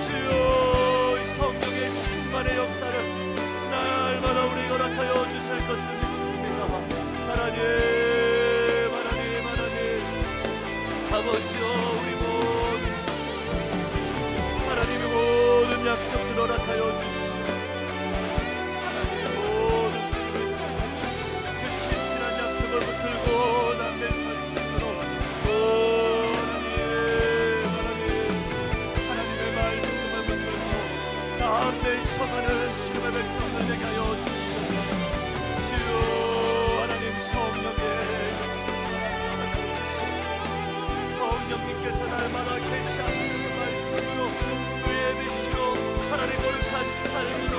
주여 이 성령의 충만의 역사를 날마다 우리에게 허락하여 주실 것을 믿습니다. 하나님 아버지여, 우리 모든 주 하나님의 모든 약속들 허락하여 주시옵소서. 하나님의 모든 주를 그 신실한 약속을 붙들고 남들 서 있도록 하나님의 말씀을 붙들고 남들 서가는 주님의 백성들 되게 하여 주시옵소서. 주여 하나님, 성령님께서 날마다 계시하시는 그 말씀으로 그의 빛으로 하나님 거룩한 삶으로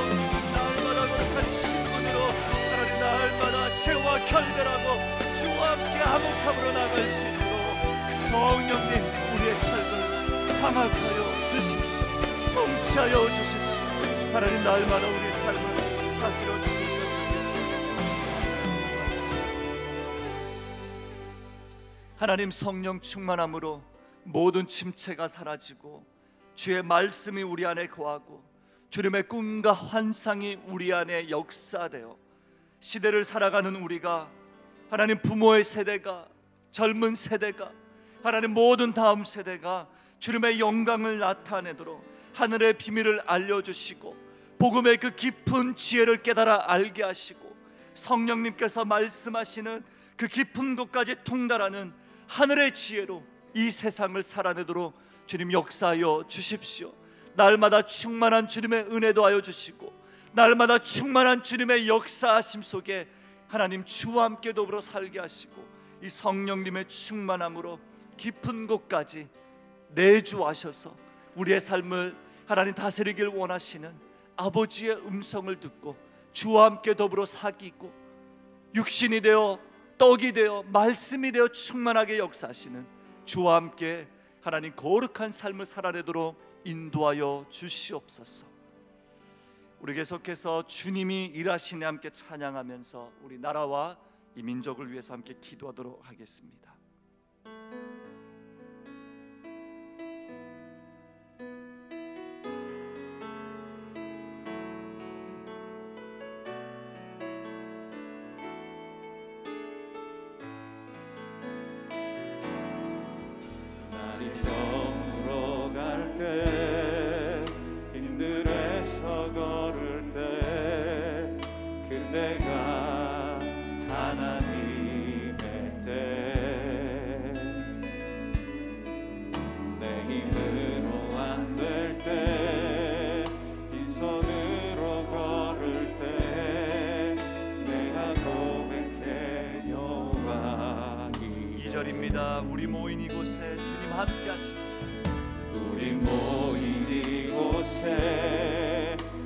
날마다 거룩한 친분으로 하나님 날마다 죄와 결별하고 주와 함께 화목함으로 나갈 수 있도록 성령님 우리의 삶을 장악하여 주십시오. 통치하여 주십시오. 하나님, 날마다 우리의 삶을 다스려 주실 것을 믿습니다. 하나님, 성령 충만함으로 모든 침체가 사라지고 주의 말씀이 우리 안에 거하고 주님의 꿈과 환상이 우리 안에 역사되어 시대를 살아가는 우리가 하나님, 부모의 세대가, 젊은 세대가, 하나님 모든 다음 세대가 주님의 영광을 나타내도록 하늘의 비밀을 알려주시고 복음의 그 깊은 지혜를 깨달아 알게 하시고 성령님께서 말씀하시는 그 깊은 곳까지 통달하는 하늘의 지혜로 이 세상을 살아내도록 주님 역사하여 주십시오. 날마다 충만한 주님의 은혜 더하여 주시고 날마다 충만한 주님의 역사하심 속에 하나님 주와 함께 더불어 살게 하시고 이 성령님의 충만함으로 깊은 곳까지 내주하셔서 우리의 삶을 하나님 다스리길 원하시는 아버지의 음성을 듣고 주와 함께 더불어 사귀고 육신이 되어 떡이 되어 말씀이 되어 충만하게 역사하시는 주와 함께 하나님 거룩한 삶을 살아내도록 인도하여 주시옵소서. 우리 계속해서 주님이 일하시네 함께 찬양하면서 우리 나라와 이 민족을 위해서 함께 기도하도록 하겠습니다. 날이 저물어 갈 때 힘들에서 걸을 때 그때가 하나님의 때 내 힘으로 안 될 때 빈손으로 걸을 때 내가 고백해 여호와 2절입니다. 우리 모인 이곳에 주님 함께 하십니다. 우리 모인 이곳에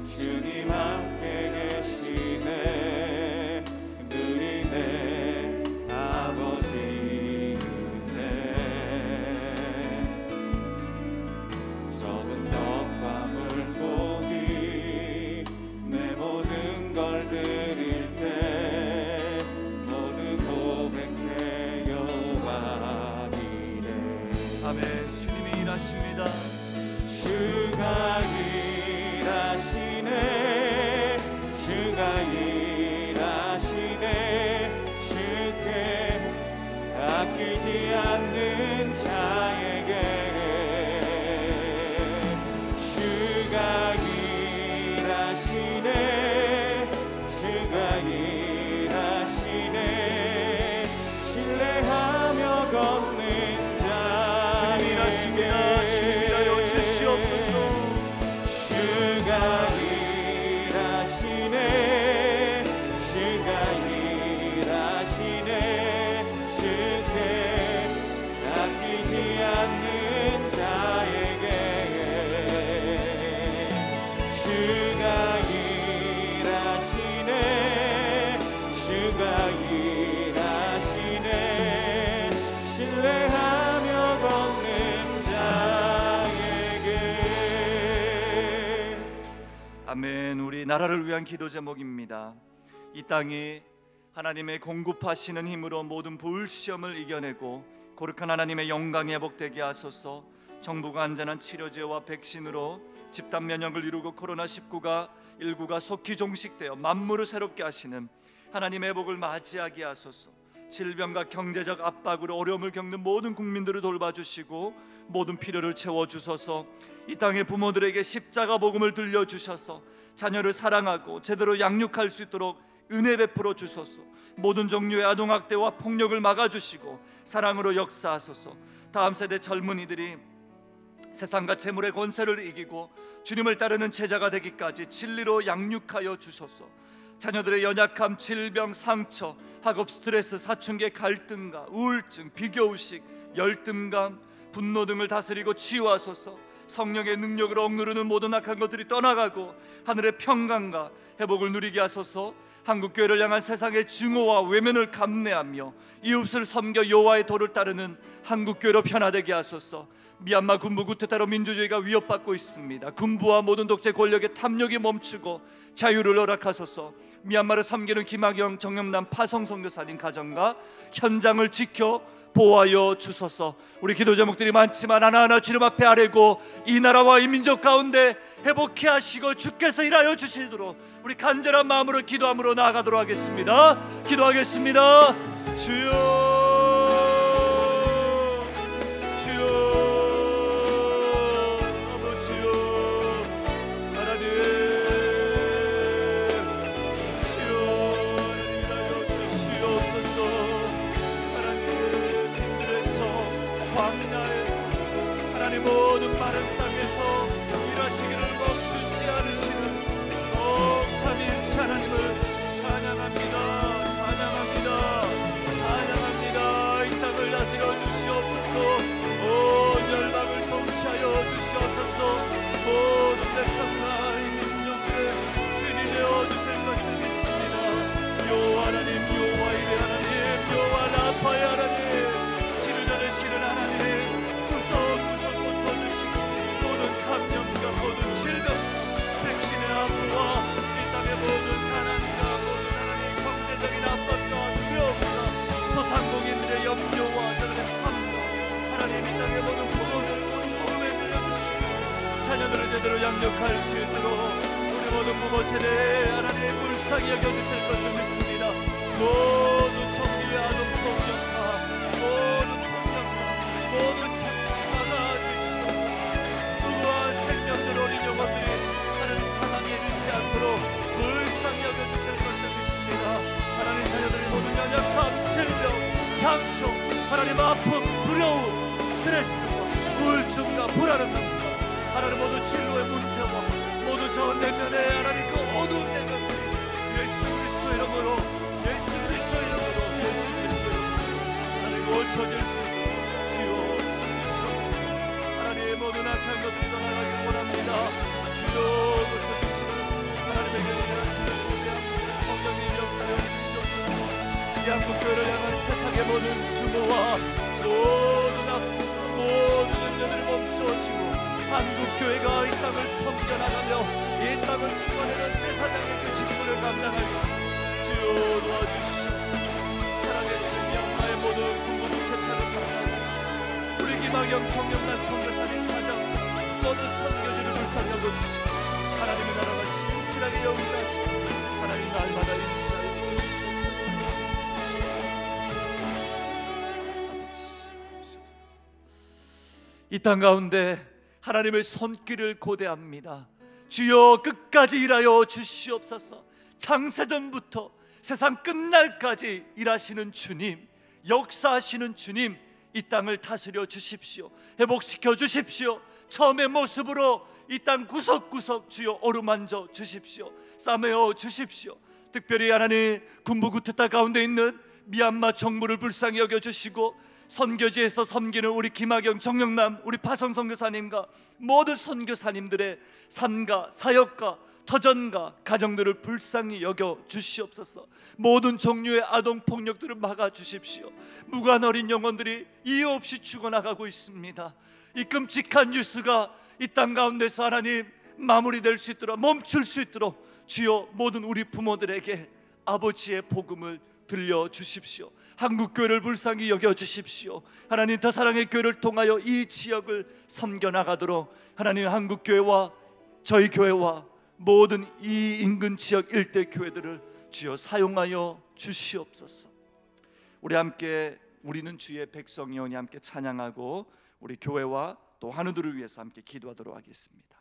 주님 함께 계시네. 늘이 내 아버지네. 적은 떡과 물고기 내 모든 걸 드릴 때 모두 고백해 여호와 이래. 아멘. 주님이 일하십니다. 주가 일하시네. 주가 일하시네. 주께 아끼지 않는 자에게 주가 일하시네. 주가 일하시네. 신뢰하며 걷는 자에게 주님이 일하십니다. 주님이 일하여 주시옵소서. 주가 일하시네. 주가 일하시네. 주께 아끼지 않는 자에게 주가 일하시네. 주가 일하시네. 신뢰하며 걷는 자에게. 아멘. 우리 나라를 위한 기도 제목입니다. 이 땅이 하나님의 공급하시는 힘으로 모든 불시험을 이겨내고 거룩한 하나님의 영광이 회복되게 하소서. 정부가 안전한 치료제와 백신으로 집단 면역을 이루고 코로나19가 속히 종식되어 만물을 새롭게 하시는 하나님의 회복을 맞이하게 하소서. 질병과 경제적 압박으로 어려움을 겪는 모든 국민들을 돌봐주시고 모든 필요를 채워주소서. 이 땅의 부모들에게 십자가 복음을 들려주셔서 자녀를 사랑하고 제대로 양육할 수 있도록 은혜 베풀어 주소서. 모든 종류의 아동학대와 폭력을 막아주시고 사랑으로 역사하소서. 다음 세대 젊은이들이 세상과 재물의 권세를 이기고 주님을 따르는 제자가 되기까지 진리로 양육하여 주소서. 자녀들의 연약함, 질병, 상처, 학업 스트레스, 사춘기의 갈등과 우울증, 비교의식, 열등감, 분노 등을 다스리고 치유하소서. 성령의 능력으로 억누르는 모든 악한 것들이 떠나가고 하늘의 평강과 회복을 누리게 하소서. 한국교회를 향한 세상의 증오와 외면을 감내하며 이웃을 섬겨 여호와의 도를 따르는 한국교회로 변화되게 하소서. 미얀마 군부 쿠데타로 민주주의가 위협받고 있습니다. 군부와 모든 독재 권력의 탐욕이 멈추고 자유를 허락하소서. 미얀마를 섬기는 김학영, 정영남, 파송 선교사님 가정과 현장을 지켜 보호하여 주소서. 우리 기도 제목들이 많지만 하나하나 주님 앞에 아뢰고 이 나라와 이 민족 가운데 회복케 하시고 주께서 일하여 주시도록 우리 간절한 마음으로 기도함으로 나아가도록 하겠습니다. 기도하겠습니다. 주여, 주여, 아버지여, 하나님 소상공인들의 염려와 저들의 삶과 하나님 이 땅의 모든 부모들 모든 복음에 들려주시고 자녀들을 제대로 양육할 수 있도록 우리 모든 부모 세대에 하나님 불쌍히 여겨주실 것을 믿습니다. 모든 정리의 아동 폭력과 모든 폭력과 모든 착취 막아주시옵소서. 부부와 생명들 어린 영혼들이 하나님 사망에 이르지 않도록 불쌍히 여겨주실 것을 믿습니다. 하나님 자녀들의 모든 연약함, 질병, 상처, 하나님 아픔, 두려움, 스트레스와 우울증과 불안함과 하나님 모든 진로의 문제와 모든 저 내면의 하나님 그 어두운 내면들이 예수 그리스도 이름으로 예수 그리스도 이름으로 예수 그리스도 이름으로 하나님 고쳐질 수 있도록 주여 주시옵소서. 하나님의 모든 악한 것들이 떠나가길 원합니다. 주여 고쳐주시고 하나님의 교회를 하시는 우리 성령의 역사를 주시옵소서. 이 한국교회를 향한 세상의 모든 주모와 모든 염려들이 멈춰지고 한국교회가 이 땅을 섬겨나가며 이 땅을 구원하는 제사장의 그 직분을 감당할 수 있도록 주여 도와주시옵소서. 사랑해주는 미얀마의 모든 군부도 태탄을 받아주시고 우리 김학영 청년단 선교사님 가장 모든 선교지를 불쌍히 여겨주시고 하나님의 나라가 신실하게 역사하시고 하나님 날마다 인자해 주시옵소서. 이 땅 가운데 하나님의 손길을 고대합니다. 주여 끝까지 일하여 주시옵소서. 창세전부터 세상 끝날까지 일하시는 주님, 역사하시는 주님, 이 땅을 다스려 주십시오. 회복시켜 주십시오. 처음의 모습으로 이 땅 구석구석 주여 어루만져 주십시오. 싸매어 주십시오. 특별히 하나님 군부 쿠데타 가운데 있는 미얀마 정부를 불쌍히 여겨주시고 선교지에서 섬기는 우리 김학영 정영남 우리 파성 선교사님과 모든 선교사님들의 삶과 사역과 터전과 가정들을 불쌍히 여겨 주시옵소서. 모든 종류의 아동 폭력들을 막아 주십시오. 무관 어린 영혼들이 이유 없이 죽어나가고 있습니다. 이 끔찍한 뉴스가 이 땅 가운데서 하나님 마무리될 수 있도록 멈출 수 있도록 주여 모든 우리 부모들에게 아버지의 복음을 들려주십시오. 한국교회를 불쌍히 여겨주십시오. 하나님 더 사랑의 교회를 통하여 이 지역을 섬겨나가도록 하나님 한국교회와 저희 교회와 모든 이 인근 지역 일대 교회들을 주여 사용하여 주시옵소서. 우리 함께 우리는 주의 백성이오니 함께 찬양하고 우리 교회와 또 한우들을 위해서 함께 기도하도록 하겠습니다.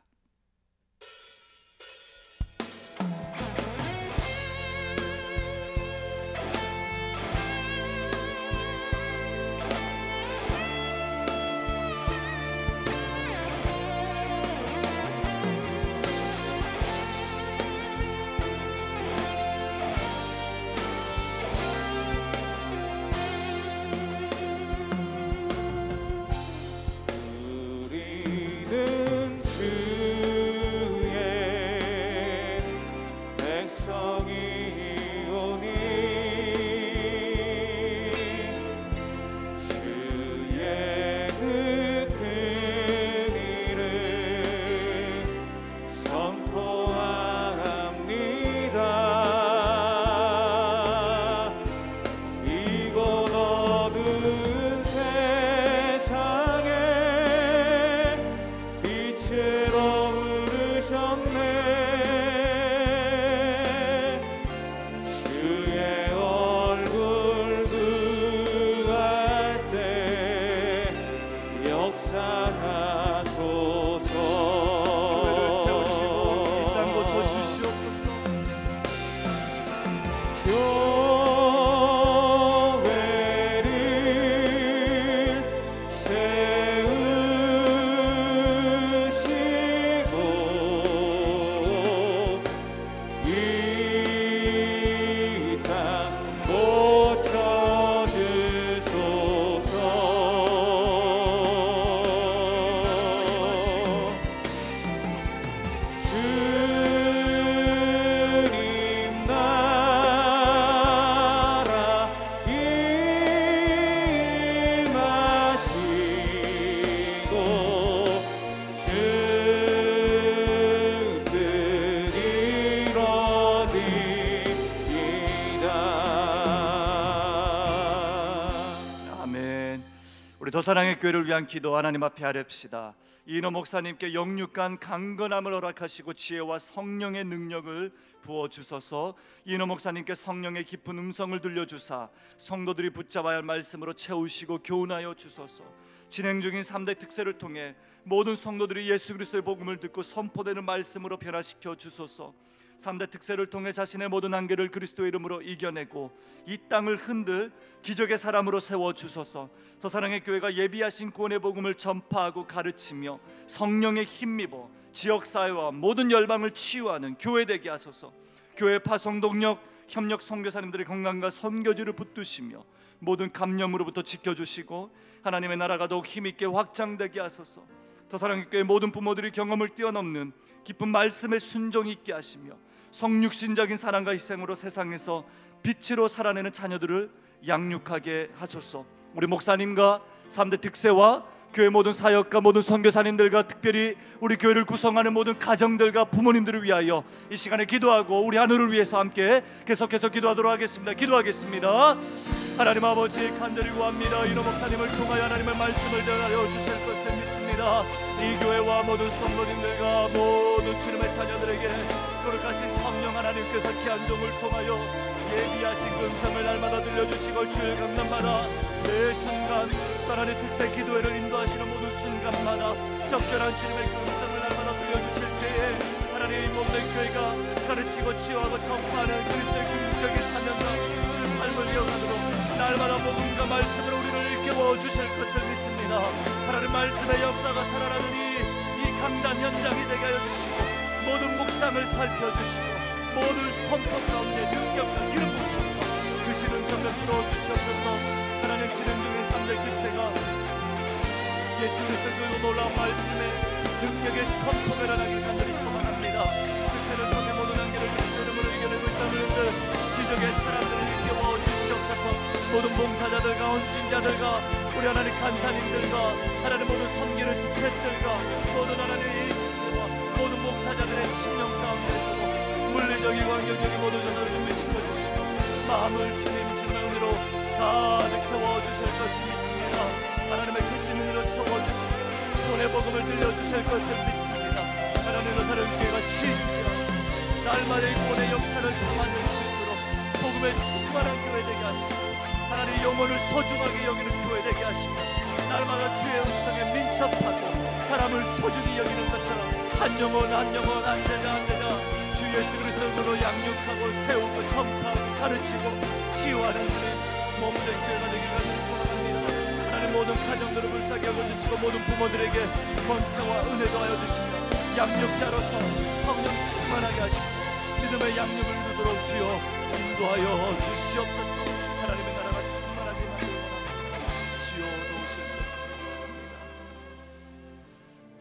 우리 더사랑의 교회를 위한 기도 하나님 앞에 아뢰옵시다. 이인호 목사님께 영육간 강건함을 허락하시고 지혜와 성령의 능력을 부어주소서. 이인호 목사님께 성령의 깊은 음성을 들려주사 성도들이 붙잡아야 할 말씀으로 채우시고 교훈하여 주소서. 진행 중인 3대 특세를 통해 모든 성도들이 예수 그리스도의 복음을 듣고 선포되는 말씀으로 변화시켜 주소서. 3대 특세를 통해 자신의 모든 한계를 그리스도의 이름으로 이겨내고 이 땅을 흔들 기적의 사람으로 세워주소서. 더사랑의 교회가 예비하신 구원의 복음을 전파하고 가르치며 성령의 힘입어 지역사회와 모든 열방을 치유하는 교회 되게 하소서. 교회 파송동력 협력 선교사님들의 건강과 선교지를 붙드시며 모든 감염으로부터 지켜주시고 하나님의 나라가 더욱 힘있게 확장되게 하소서. 더사랑의 교회 모든 부모들이 경험을 뛰어넘는 깊은 말씀에 순종이 있게 하시며 성육신적인 사랑과 희생으로 세상에서 빛으로 살아내는 자녀들을 양육하게 하소서. 우리 목사님과 3대 특세와 교회 모든 사역과 모든 선교사님들과 특별히 우리 교회를 구성하는 모든 가정들과 부모님들을 위하여 이 시간에 기도하고 우리 하늘을 위해서 함께 계속해서 기도하도록 하겠습니다. 기도하겠습니다. 하나님 아버지 간절히 구합니다. 이인호 목사님을 통하여 하나님의 말씀을 전하여 주실 것을 믿습니다. 이 교회와 모든 성도님들과 모든 주님의 자녀들에게 거룩하신 성령 하나님께서 귀한 종을 통하여 예비하신 그 음성을 날마다 들려주시고 주일 강단마다 매 순간 하나님의 특세 기도회를 인도하시는 모든 순간마다 적절한 주님의 그 음성을 날마다 들려주실 때에 하나님의 몸된 교회가 가르치고 치유하고 전파하는 그리스도의 궁극적인 사명과 그 삶을 이어가도록 날마다 복음과 말씀으로 우리를 일깨워 주실 것을 믿습니다. 하나님 말씀의 역사가 살아나느니 이 강단 현장이 되게 하여 주시고 모든 묵상을 살펴주시고 모든 선포 가운데 능력과 기름 부으시고 그 신은 전면 풀어주시옵소서. 하나님 진행 중인 3대 특세가 예수 그리스도의 그 놀라운 말씀에 능력의 선포가 일어나기를 간절히 소망합니다. 특세를 통해 모든 한계를 그리스도 이름으로 이겨내고 있다는 듯 기적의 사람들을 일깨워 주시옵소서. 모든 봉사자들과 헌신자들과 우리 하나님 간사님들과 하나님 모든 섬기는 스태프들과 모든 하나님의 신체와 모든 봉사자들의 심령 가운데서도 물리적인 환경적인 모든 것을 준비시켜주시고 마음을 주님의 은혜로 가득 채워주실 것을 믿습니다. 하나님의 크신 은혜로 채워주시고 구원의 복음을 들려주실 것을 믿습니다. 하나님 너사는 교회가 신지어 날마다 이 구원의 역사를 담아낼 수 있도록 복음의 충만한 교회 되게 하시고 하나님 영혼을 소중하게 여기는 교회 되게 하시고 날마다 주의 음성에 민첩하고 사람을 소중히 여기는 것처럼 한 영혼 한 영혼 한 제자 한 제자 주 예수 그리스도로 양육하고 세우고 전파하고 가르치고 치유하는 주님 몸된 교회가 되기를 간절히 소망합니다. 하나님 모든 가정들을 불쌍히 여겨주시고 모든 부모들에게 권세와 은혜 더하여 주시며 양육자로서 성령 충만하게 하시고 믿음의 양육을 이루도록 주여 인도하여 주시옵소서. 하나님의 나라가 충만하게 만들어 주여 도우실 것을 믿습니다.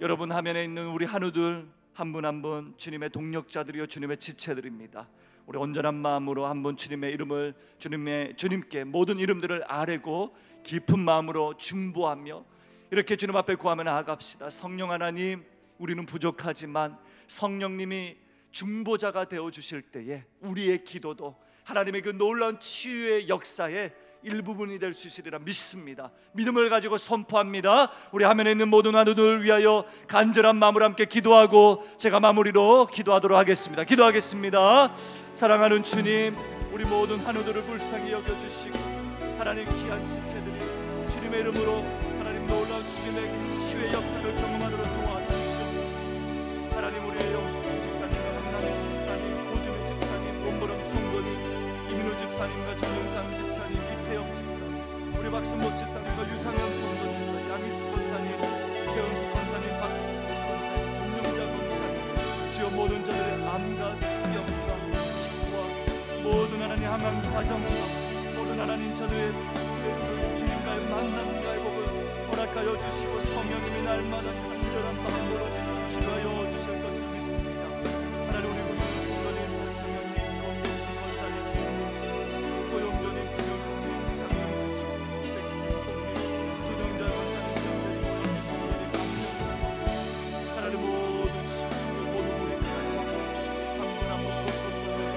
여러분 화면에 있는 우리 한우들 한 분 한 분 주님의 동력자들이요 주님의 지체들입니다. 우리 온전한 마음으로 한 분 주님의 이름을 주님께 모든 이름들을 아뢰고 깊은 마음으로 중보하며 이렇게 주님 앞에 구하며 나아갑시다. 성령 하나님, 우리는 부족하지만 성령님이 중보자가 되어 주실 때에 우리의 기도도 하나님의 그 놀라운 치유의 역사의 일부분이 될 수 있으리라 믿습니다. 믿음을 가지고 선포합니다. 우리 화면에 있는 모든 한우들을 위하여 간절한 마음으로 함께 기도하고 제가 마무리로 기도하도록 하겠습니다. 기도하겠습니다. 사랑하는 주님, 우리 모든 한우들을 불쌍히 여겨주시고 하나님 귀한 지체들이 주님의 이름으로 하나님 놀라운 주님의 그 치유의 역사를 경험하도록 도와주시옵소서. 하나님 우리의 영숙한 집사님, 강남의 집사님, 고준의 집사님, 몸보람 송건이, 이민우 집사님과 정영상 집사님, 이태영 집사님, 우리 박순복 집사님과 유상현 성도님과 양희숙 권사님, 최은숙 권사님, 박진태 권사님, 윤영자 권사님, 주여 모든 자들의 암과 투병과 치유와 모든 하나님 항암 과정과 모든 하나님 저들의 예수 주님과의 만남과의 복을 허락하여 주시고 성령님이 날마다 간절한 마음으로 치료하여 주실 것을 믿습니다. 하나님 우리 군인 성도님, 박정현님, 원동수 권사님, 김문주, 고용조님, 김윤성님, 장영수 집사님, 백순성님, 조정자 권사님, 정재님, 이성도님, 박명상 권사님, 하나님 모든 시민들 모두 우리 가정 한 분 한 분 고통을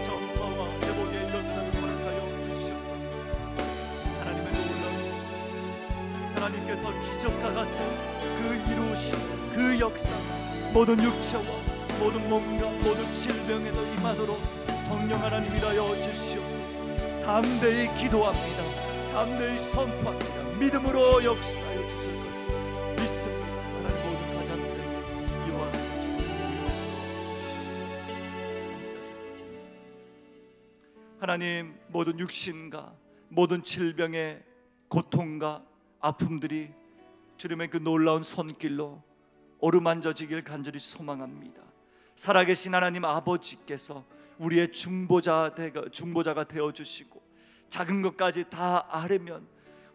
전파와 회복의 역사를 허락하여 주시옵소서. 하나님의 놀라운 주님께서 기적과 같은 그 이루신 그 역사, 모든 육체와 모든 몸과 모든 질병에도 임하도록 성령 하나님 일하여 주시옵소서. 담대히 기도합니다. 담대히 선포합니다. 믿음으로 역사하여 주실 것을 믿습니다. 하나님 모든 가정들에게 이와 같이 주시옵소서. 함께하실 것을 믿습니다. 하나님, 모든 육신과 모든 질병의 고통과 아픔들이 주님의 그 놀라운 손길로 어루만져지길 간절히 소망합니다. 살아계신 하나님 아버지께서 우리의 중보자가 되어주시고 작은 것까지 다 아뢰면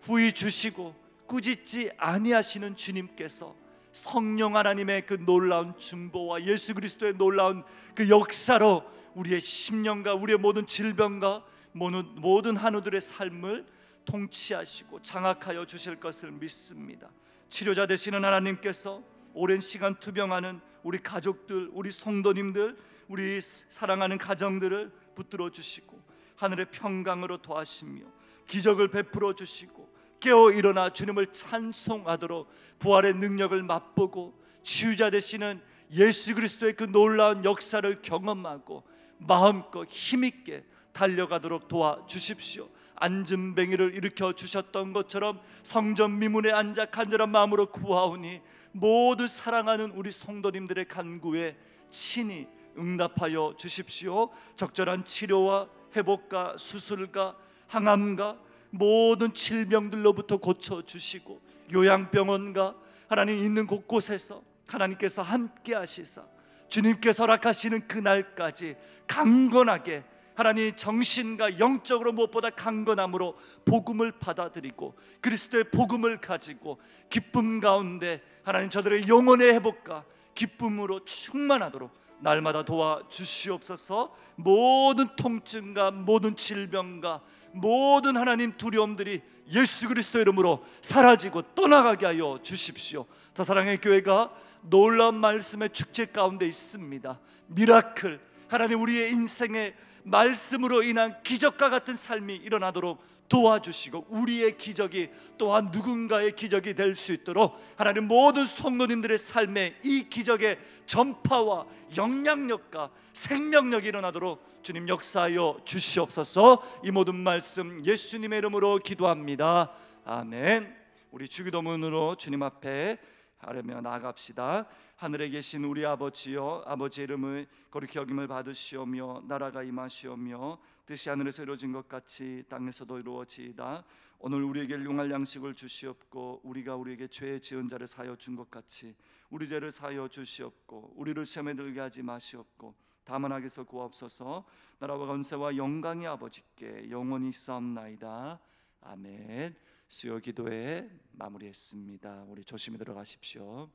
후히 주시고 꾸짖지 아니하시는 주님께서 성령 하나님의 그 놀라운 중보와 예수 그리스도의 놀라운 그 역사로 우리의 심령과 우리의 모든 질병과 모든 한우들의 삶을 통치하시고 장악하여 주실 것을 믿습니다. 치료자 되시는 하나님께서 오랜 시간 투병하는 우리 가족들, 우리 성도님들, 우리 사랑하는 가정들을 붙들어 주시고 하늘의 평강으로 도하시며 기적을 베풀어 주시고 깨어 일어나 주님을 찬송하도록 부활의 능력을 맛보고 치유자 되시는 예수 그리스도의 그 놀라운 역사를 경험하고 마음껏 힘있게 달려가도록 도와주십시오. 안진뱅이를 일으켜 주셨던 것처럼 성전 미문에 앉아 간절한 마음으로 구하오니 모든 사랑하는 우리 성도님들의 간구에 친히 응답하여 주십시오. 적절한 치료와 회복과 수술과 항암과 모든 질병들로부터 고쳐주시고 요양병원과 하나님 있는 곳곳에서 하나님께서 함께 하시사 주님께서 허락하시는 그날까지 강건하게 하나님 정신과 영적으로 무엇보다 강건함으로 복음을 받아들이고 그리스도의 복음을 가지고 기쁨 가운데 하나님 저들의 영혼의 회복과 기쁨으로 충만하도록 날마다 도와주시옵소서. 모든 통증과 모든 질병과 모든 하나님 두려움들이 예수 그리스도 이름으로 사라지고 떠나가게 하여 주십시오. 저 사랑의 교회가 놀라운 말씀의 축제 가운데 있습니다. 미라클, 하나님 우리의 인생의 말씀으로 인한 기적과 같은 삶이 일어나도록 도와주시고 우리의 기적이 또한 누군가의 기적이 될 수 있도록 하나님 모든 성도님들의 삶에 이 기적의 전파와 영향력과 생명력이 일어나도록 주님 역사하여 주시옵소서. 이 모든 말씀 예수님의 이름으로 기도합니다. 아멘. 우리 주기도문으로 주님 앞에 하려며 나아갑시다. 하늘에 계신 우리 아버지여, 아버지의 이름을 거룩히 여김을 받으시오며 나라가 임하시오며 뜻이 하늘에서 이루어진 것 같이 땅에서도 이루어지이다. 오늘 우리에게 일용할 양식을 주시옵고 우리가 우리에게 죄 지은 자를 사하여 준 것 같이 우리 죄를 사하여 주시옵고 우리를 시험에 들게 하지 마시옵고 다만 악에서 구하옵소서. 나라와 권세와 영광이 아버지께 영원히 있사옵나이다. 아멘. 수요 기도에 마무리했습니다. 우리 조심히 들어가십시오.